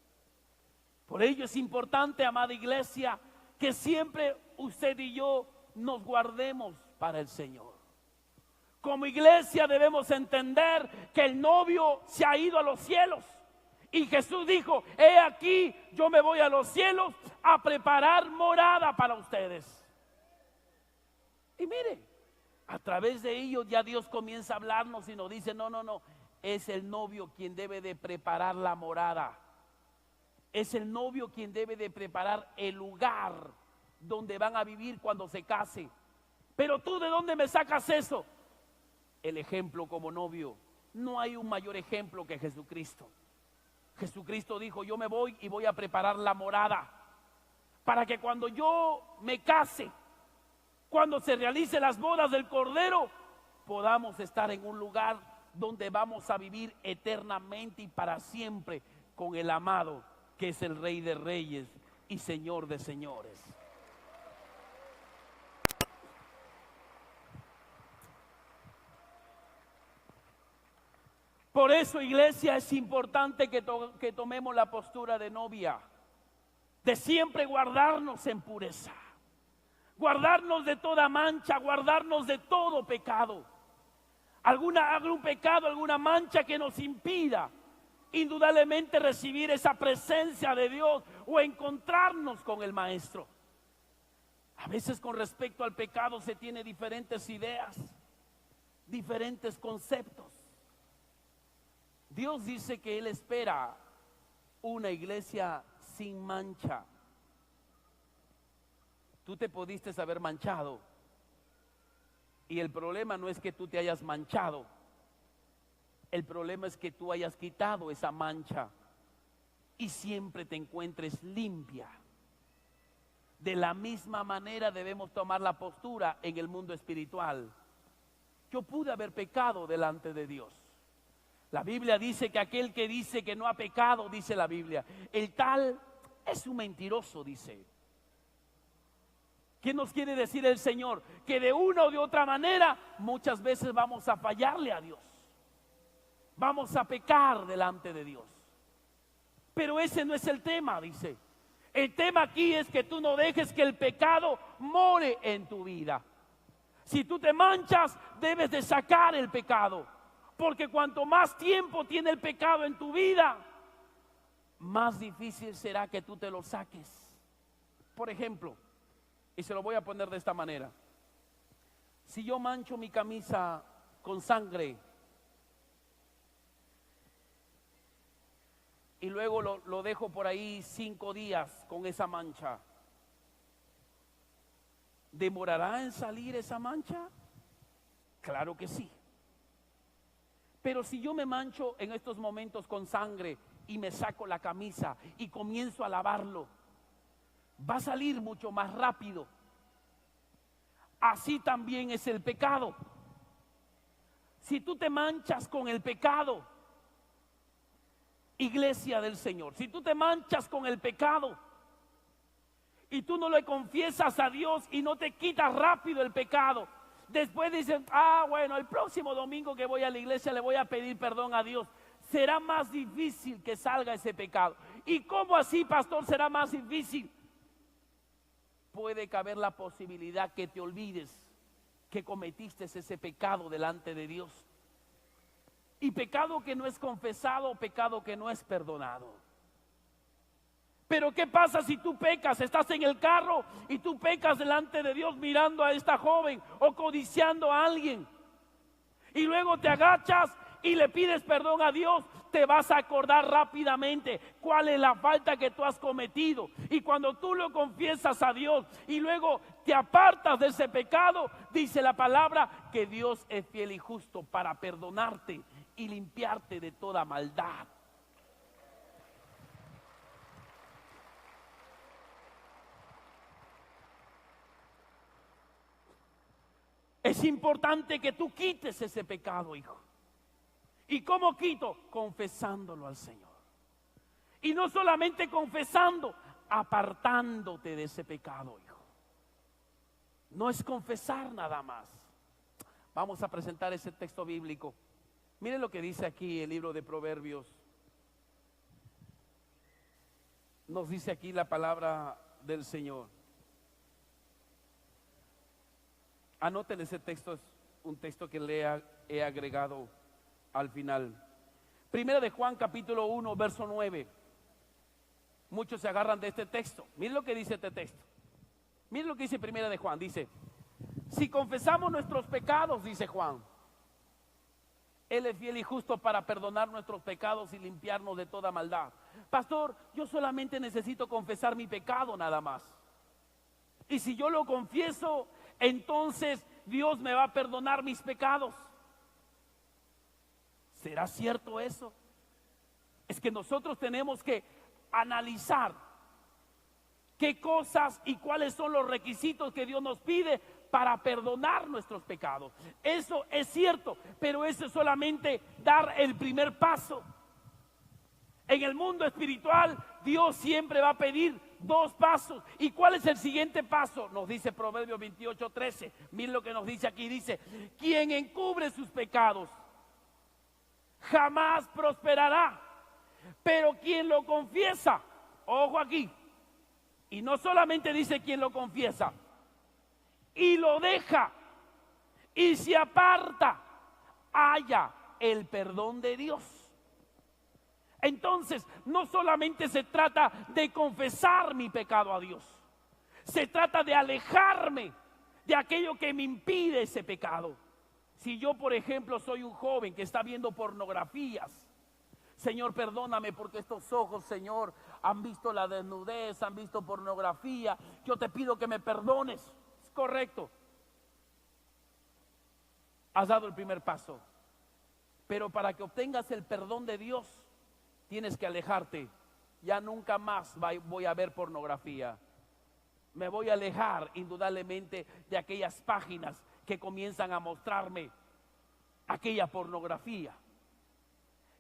Por ello es importante, amada iglesia, que siempre usted y yo nos guardemos para el Señor. Como iglesia debemos entender que el novio se ha ido a los cielos. Y Jesús dijo: he aquí, yo me voy a los cielos a preparar morada para ustedes. Y mire, a través de ellos ya Dios comienza a hablarnos y nos dice: no, es el novio quien debe de preparar la morada. Es el novio quien debe de preparar el lugar donde van a vivir cuando se case. Pero tú, ¿de dónde me sacas eso? El ejemplo como novio. No hay un mayor ejemplo que Jesucristo. Jesucristo dijo: yo me voy y voy a preparar la morada, para que cuando yo me case, cuando se realicen las bodas del Cordero, podamos estar en un lugar donde vamos a vivir eternamente y para siempre con el amado, que es el Rey de Reyes y Señor de Señores. Por eso, iglesia, es importante que tomemos la postura de novia, de siempre guardarnos en pureza, guardarnos de toda mancha, guardarnos de todo pecado. Algún pecado, alguna mancha que nos impida indudablemente recibir esa presencia de Dios o encontrarnos con el Maestro. A veces, con respecto al pecado, se tiene diferentes ideas, diferentes conceptos. Dios dice que Él espera una iglesia sin mancha. tú te pudiste haber manchado. Y el problema no es que tú te hayas manchado. El problema es que tú hayas quitado esa mancha y siempre te encuentres limpia. De la misma manera debemos tomar la postura en el mundo espiritual. Yo pude haber pecado delante de Dios. La Biblia dice que aquel que dice que no ha pecado, dice la Biblia, el tal es un mentiroso, dice. ¿Qué nos quiere decir el Señor? Que de una o de otra manera muchas veces vamos a fallarle a Dios. Vamos a pecar delante de Dios. Pero ese no es el tema, dice. El tema aquí es que tú no dejes que el pecado more en tu vida. Si tú te manchas, debes de sacar el pecado. Porque cuanto más tiempo tiene el pecado en tu vida, más difícil será que tú te lo saques. Por ejemplo, y se lo voy a poner de esta manera. Si yo mancho mi camisa con sangre y luego lo dejo por ahí 5 días con esa mancha, ¿demorará en salir esa mancha? Claro que sí. Pero si yo me mancho en estos momentos con sangre y me saco la camisa y comienzo a lavarlo, va a salir mucho más rápido. Así también es el pecado. Si tú te manchas con el pecado, iglesia del Señor, si tú te manchas con el pecado y tú no le confiesas a Dios y no te quitas rápido el pecado, después dicen, bueno, el próximo domingo que voy a la iglesia le voy a pedir perdón a Dios. Será más difícil que salga ese pecado. ¿Y cómo así, pastor, será más difícil? Puede caber la posibilidad que te olvides que cometiste ese pecado delante de Dios. Y pecado que no es confesado, pecado que no es perdonado. Pero ¿qué pasa si tú pecas? Estás en el carro y tú pecas delante de Dios mirando a esta joven o codiciando a alguien. Y luego te agachas y le pides perdón a Dios. Te vas a acordar rápidamente cuál es la falta que tú has cometido. Y cuando tú lo confiesas a Dios y luego te apartas de ese pecado, dice la palabra que Dios es fiel y justo para perdonarte y limpiarte de toda maldad. Es importante que tú quites ese pecado, hijo. ¿Y cómo quito? Confesándolo al Señor. Y no solamente confesando, apartándote de ese pecado, hijo. No es confesar nada más. Vamos a presentar ese texto bíblico. Miren lo que dice aquí el libro de Proverbios. Nos dice aquí la palabra del Señor. Anoten ese texto, es un texto que le he agregado al final. Primera de Juan capítulo 1 verso 9. Muchos se agarran de este texto. Miren lo que dice este texto. Miren lo que dice Primera de Juan. Dice, si confesamos nuestros pecados, dice Juan, Él es fiel y justo para perdonar nuestros pecados y limpiarnos de toda maldad. Pastor, yo solamente necesito confesar mi pecado nada más. Y si yo lo confieso, entonces Dios me va a perdonar mis pecados. ¿Será cierto eso? Es que nosotros tenemos que analizar qué cosas y cuáles son los requisitos que Dios nos pide para perdonar nuestros pecados. Eso es cierto, pero eso es solamente dar el primer paso. En el mundo espiritual, Dios siempre va a pedir 2 pasos. ¿Y cuál es el siguiente paso? Nos dice Proverbios 28:13. Miren lo que nos dice aquí. Dice, quien encubre sus pecados jamás prosperará, pero quien lo confiesa, ojo aquí, y no solamente dice quien lo confiesa, y lo deja, y se aparta, halla el perdón de Dios. Entonces, no solamente se trata de confesar mi pecado a Dios, se trata de alejarme de aquello que me impide ese pecado. Si yo, por ejemplo, soy un joven que está viendo pornografías, Señor, perdóname porque estos ojos, Señor, han visto la desnudez, han visto pornografía, yo te pido que me perdones. Es correcto. Has dado el primer paso. Pero para que obtengas el perdón de Dios, tienes que alejarte. Ya nunca más voy a ver pornografía. Me voy a alejar indudablemente de aquellas páginas que comienzan a mostrarme aquella pornografía.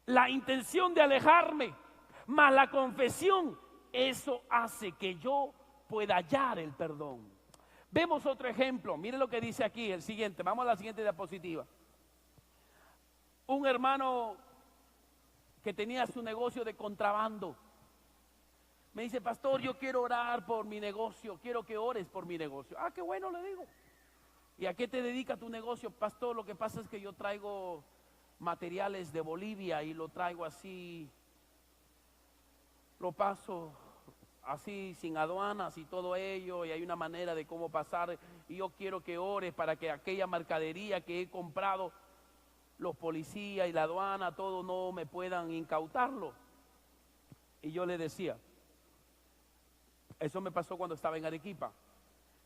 La intención de alejarme, más la confesión, eso hace que yo pueda hallar el perdón. Vemos otro ejemplo. Mire lo que dice aquí, el siguiente. Vamos a la siguiente diapositiva. Un hermano que tenía su negocio de contrabando me dice: pastor, yo quiero orar por mi negocio, quiero que ores por mi negocio. Ah, qué bueno, le digo. ¿Y a qué te dedica tu negocio? Pastor, lo que pasa es que yo traigo materiales de Bolivia y lo traigo así, lo paso así sin aduanas y todo ello, y hay una manera de cómo pasar, y yo quiero que ores para que aquella mercadería que he comprado, los policías y la aduana, todo, no me puedan incautarlo. Y yo le decía, eso me pasó cuando estaba en Arequipa,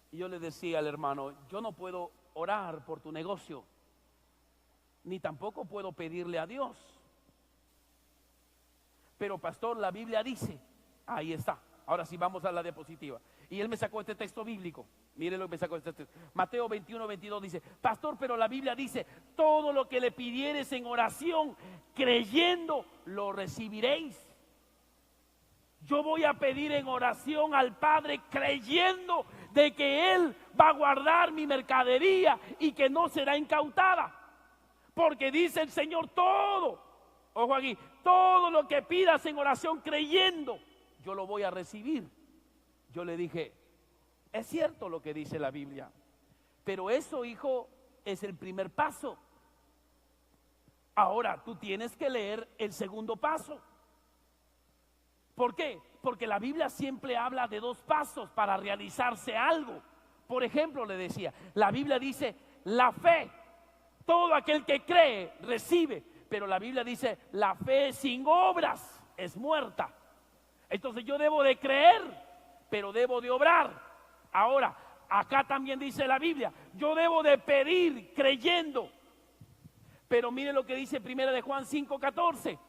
y yo le decía al hermano: yo no puedo orar por tu negocio, ni tampoco puedo pedirle a Dios. Pero pastor, la Biblia dice, ahí está. Ahora sí vamos a la diapositiva. Y él me sacó este texto bíblico. Mire lo que me sacó este texto. Mateo 21, 22 dice: pastor, pero la Biblia dice, todo lo que le pidieres en oración, creyendo, lo recibiréis. Yo voy a pedir en oración al Padre creyendo de que Él va a guardar mi mercadería y que no será incautada. Porque dice el Señor, todo, ojo aquí, todo lo que pidas en oración creyendo, yo lo voy a recibir. Yo le dije: es cierto lo que dice la Biblia, pero eso, hijo, es el primer paso. Ahora tú tienes que leer el segundo paso. ¿Por qué? Porque la Biblia siempre habla de dos pasos para realizarse algo. Por ejemplo, le decía, la Biblia dice, la fe, todo aquel que cree, recibe. Pero la Biblia dice, la fe sin obras es muerta. Entonces yo debo de creer, pero debo de obrar. Ahora, acá también dice la Biblia, yo debo de pedir creyendo. Pero mire lo que dice 1 de Juan 5:14.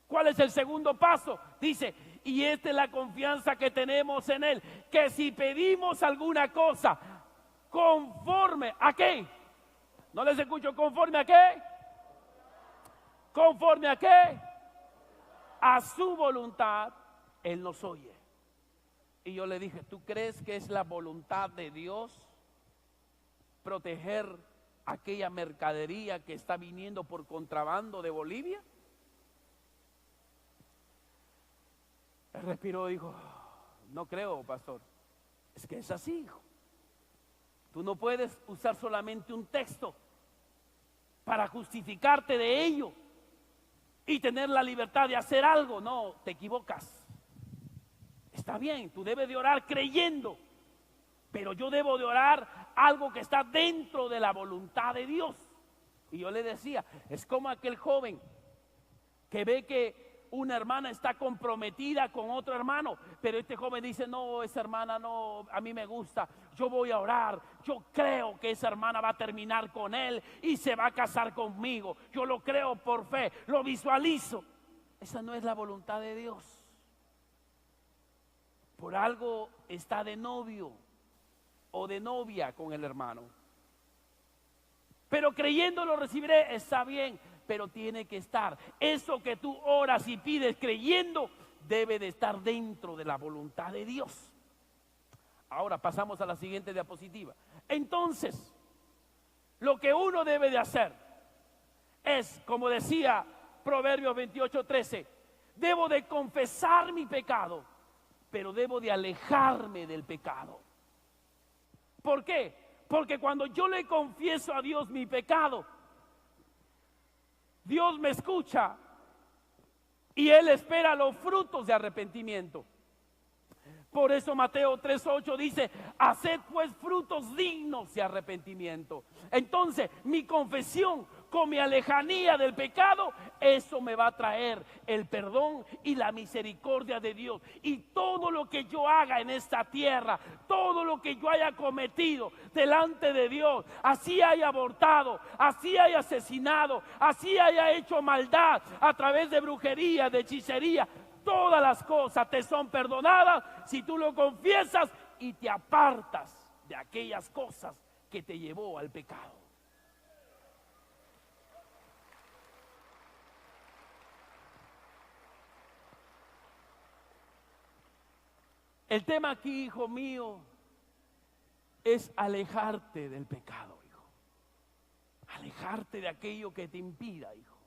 ¿Cuál es el segundo paso? Dice, y esta es la confianza que tenemos en Él, que si pedimos alguna cosa conforme a qué, no les escucho, conforme a qué, conforme a qué, a su voluntad, Él nos oye. Y yo le dije, ¿tú crees que es la voluntad de Dios proteger aquella mercadería que está viniendo por contrabando de Bolivia? Él respiró y dijo, no creo, pastor. Es que es así, hijo. Tú no puedes usar solamente un texto para justificarte de ello y tener la libertad de hacer algo. No, te equivocas. Está bien, tú debes de orar creyendo, pero yo debo de orar algo que está dentro de la voluntad de Dios. Y yo le decía, es como aquel joven que ve que una hermana está comprometida con otro hermano, pero este joven dice, no, esa hermana no, a mí me gusta, yo voy a orar, yo creo que esa hermana va a terminar con él y se va a casar conmigo, yo lo creo por fe, lo visualizo. Esa no es la voluntad de Dios. Por algo está de novio o de novia con el hermano, pero creyendo lo recibiré, está bien, pero tiene que estar, eso que tú oras y pides creyendo, debe de estar dentro de la voluntad de Dios. Ahora pasamos a la siguiente diapositiva. Entonces, lo que uno debe de hacer es, como decía Proverbios 28:13, debo de confesar mi pecado, pero debo de alejarme del pecado. ¿Por qué? Porque cuando yo le confieso a Dios mi pecado, Dios me escucha y Él espera los frutos de arrepentimiento. Por eso Mateo 3:8 dice, haced pues frutos dignos de arrepentimiento. Entonces mi confesión con mi lejanía del pecado, eso me va a traer el perdón y la misericordia de Dios. Y todo lo que yo haga en esta tierra, todo lo que yo haya cometido delante de Dios, así haya abortado, así haya asesinado, así haya hecho maldad a través de brujería, de hechicería, todas las cosas te son perdonadas si tú lo confiesas y te apartas de aquellas cosas que te llevó al pecado. El tema aquí, hijo mío, es alejarte del pecado, hijo. Alejarte de aquello que te impida, hijo.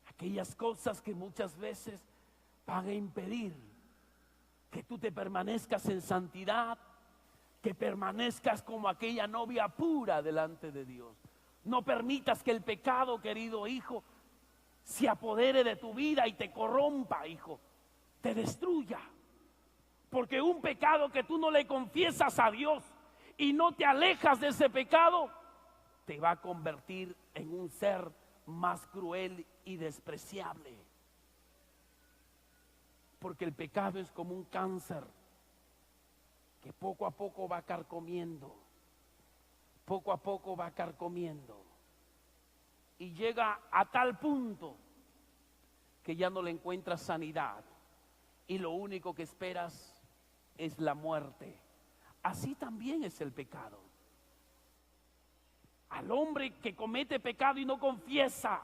Aquellas cosas que muchas veces van a impedir que tú te permanezcas en santidad, que permanezcas como aquella novia pura delante de Dios. No permitas que el pecado, querido hijo, se apodere de tu vida y te corrompa, hijo, te destruya. Porque un pecado que tú no le confiesas a Dios y no te alejas de ese pecado, te va a convertir en un ser más cruel y despreciable. Porque el pecado es como un cáncer que poco a poco va carcomiendo, poco a poco va carcomiendo, y llega a tal punto que ya no le encuentras sanidad y lo único que esperas es la muerte. Así también es el pecado. Al hombre que comete pecado y no confiesa,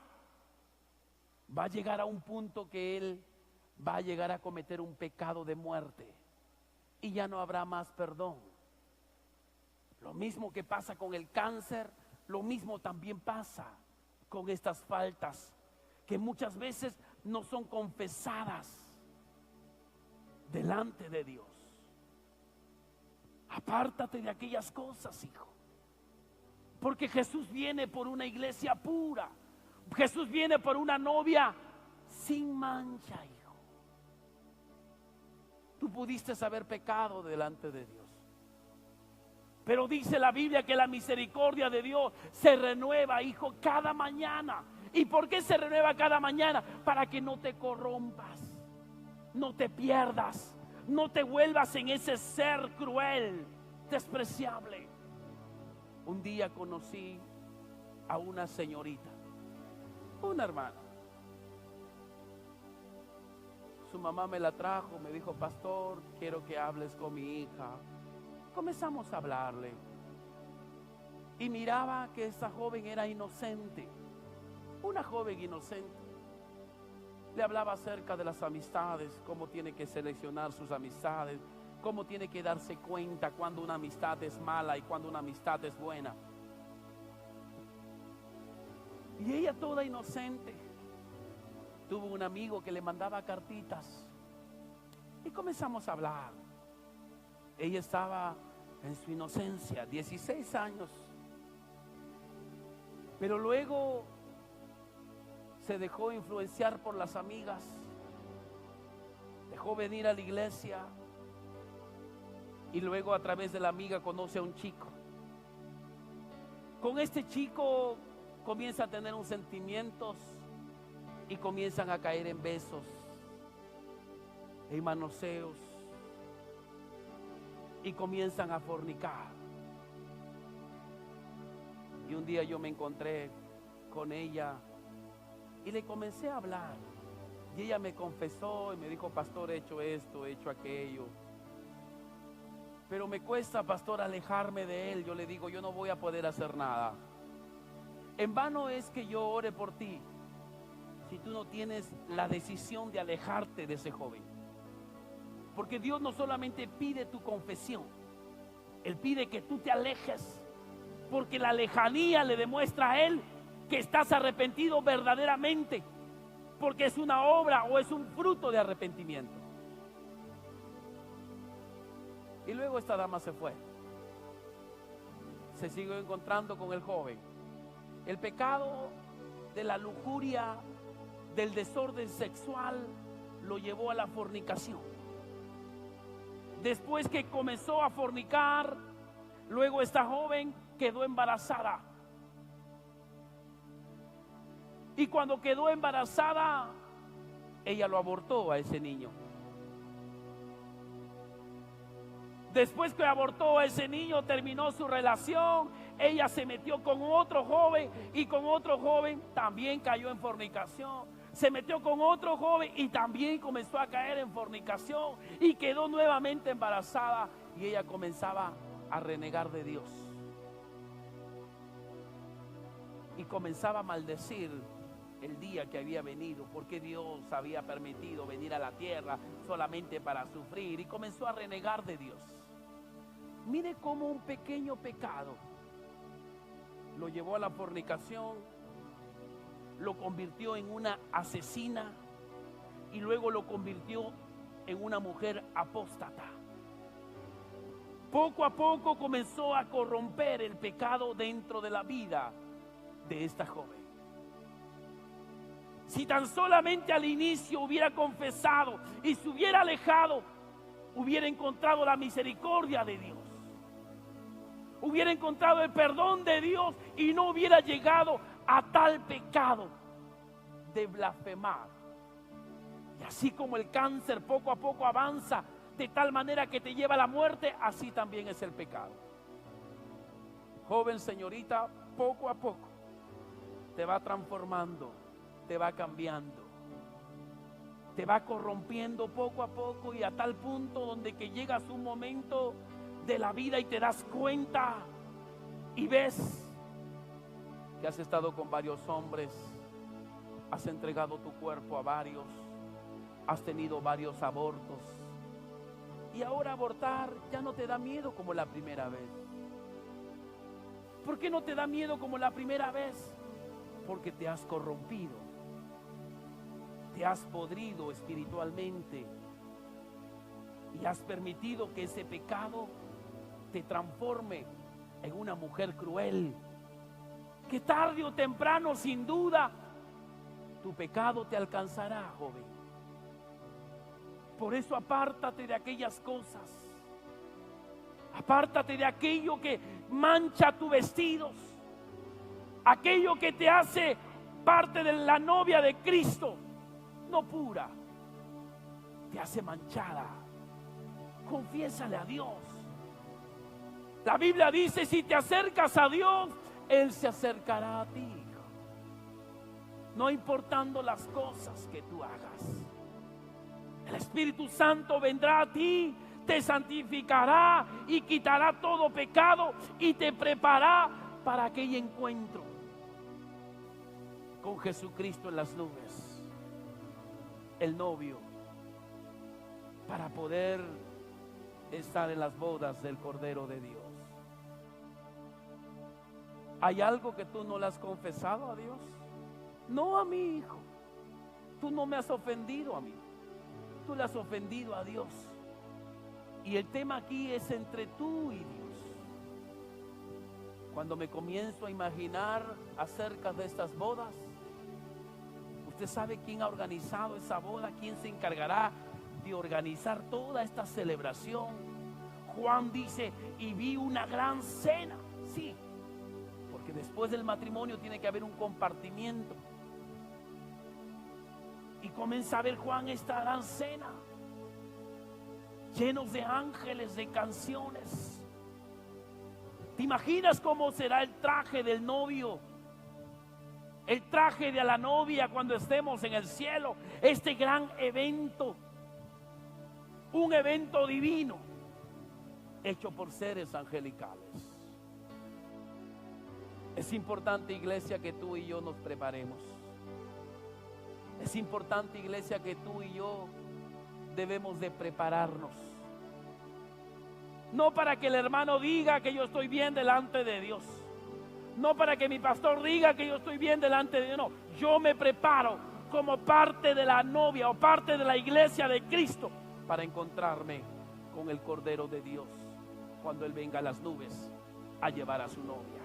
va a llegar a un punto que él va a llegar a cometer un pecado de muerte y ya no habrá más perdón. Lo mismo que pasa con el cáncer, lo mismo también pasa con estas faltas que muchas veces no son confesadas delante de Dios. Apártate de aquellas cosas, hijo, porque Jesús viene por una iglesia pura. Jesús viene por una novia sin mancha, hijo. Tú pudiste haber pecado delante de Dios, pero dice la Biblia que la misericordia de Dios se renueva, hijo, cada mañana. ¿Y por qué se renueva cada mañana? Para que no te corrompas, no te pierdas, no te vuelvas en ese ser cruel, despreciable. Un día conocí a una señorita, una hermana. Su mamá me la trajo, me dijo: pastor, quiero que hables con mi hija. Comenzamos a hablarle y miraba que esa joven era inocente, una joven inocente. Le hablaba acerca de las amistades, cómo tiene que seleccionar sus amistades, cómo tiene que darse cuenta cuando una amistad es mala y cuando una amistad es buena. Y ella, toda inocente, tuvo un amigo que le mandaba cartitas y comenzamos a hablar. Ella estaba en su inocencia, 16 años, pero luego se dejó influenciar por las amigas, dejó venir a la iglesia y luego a través de la amiga conoce a un chico. Con este chico comienza a tener unos sentimientos y comienzan a caer en besos, en manoseos, y comienzan a fornicar. Y un día yo me encontré con ella y le comencé a hablar, y ella me confesó y me dijo: pastor, he hecho esto, he hecho aquello, pero me cuesta, pastor, alejarme de él. Yo le digo: yo no voy a poder hacer nada. En vano es que yo ore por ti si tú no tienes la decisión de alejarte de ese joven. Porque Dios no solamente pide tu confesión, Él pide que tú te alejes, porque la lejanía le demuestra a Él que estás arrepentido verdaderamente, porque es una obra o es un fruto de arrepentimiento. Y luego esta dama se fue, se siguió encontrando con el joven. El pecado de la lujuria, del desorden sexual, lo llevó a la fornicación. Después que comenzó a fornicar, luego esta joven quedó embarazada. Y cuando quedó embarazada, ella lo abortó a ese niño. Después que abortó a ese niño, terminó su relación. Ella se metió con otro joven y con otro joven también cayó en fornicación. Se metió con otro joven y también comenzó a caer en fornicación y quedó nuevamente embarazada, y ella comenzaba a renegar de Dios y comenzaba a maldecir el día que había venido, porque Dios había permitido venir a la tierra solamente para sufrir, y comenzó a renegar de Dios. Mire cómo un pequeño pecado lo llevó a la fornicación, lo convirtió en una asesina y luego lo convirtió en una mujer apóstata. Poco a poco comenzó a corromper el pecado dentro de la vida de esta joven. Si tan solamente al inicio hubiera confesado y se hubiera alejado, hubiera encontrado la misericordia de Dios, hubiera encontrado el perdón de Dios y no hubiera llegado a tal pecado de blasfemar. Y así como el cáncer poco a poco avanza de tal manera que te lleva a la muerte, así también es el pecado. Joven, señorita, poco a poco te va transformando, te va cambiando, te va corrompiendo poco a poco, y a tal punto donde que llegas a un momento de la vida y te das cuenta y ves que has estado con varios hombres, has entregado tu cuerpo a varios, has tenido varios abortos, y ahora abortar ya no te da miedo como la primera vez. ¿Por qué no te da miedo como la primera vez? Porque te has corrompido, te has podrido espiritualmente y has permitido que ese pecado te transforme en una mujer cruel, que tarde o temprano, sin duda, tu pecado te alcanzará, joven. Por eso apártate de aquellas cosas, apártate de aquello que mancha tus vestidos, aquello que te hace parte de la novia de Cristo, no pura, te hace manchada. Confiésale a Dios. La Biblia dice: si te acercas a Dios, Él se acercará a ti, no importando las cosas que tú hagas. El Espíritu Santo vendrá a ti, te santificará y quitará todo pecado y te preparará para aquel encuentro con Jesucristo en las nubes, el novio, para poder estar en las bodas del Cordero de Dios. ¿Hay algo que tú no le has confesado a Dios? No a mi hijo. Tú no me has ofendido a mí. Tú le has ofendido a Dios. Y el tema aquí es entre tú y Dios. Cuando me comienzo a imaginar acerca de estas bodas, usted sabe quién ha organizado esa boda, quién se encargará de organizar toda esta celebración. Juan dice: y vi una gran cena. Sí, porque después del matrimonio tiene que haber un compartimiento. Y comienza a ver Juan esta gran cena, llenos de ángeles, de canciones. ¿Te imaginas cómo será el traje del novio? El traje de la novia cuando estemos en el cielo. Este gran evento, un evento divino, hecho por seres angelicales. Es importante, iglesia, que tú y yo nos preparemos. Es importante, iglesia, que tú y yo debemos de prepararnos. No para que el hermano diga que yo estoy bien delante de Dios. No para que mi pastor diga que yo estoy bien delante de Dios. No, yo me preparo como parte de la novia o parte de la iglesia de Cristo para encontrarme con el Cordero de Dios cuando Él venga a las nubes a llevar a su novia.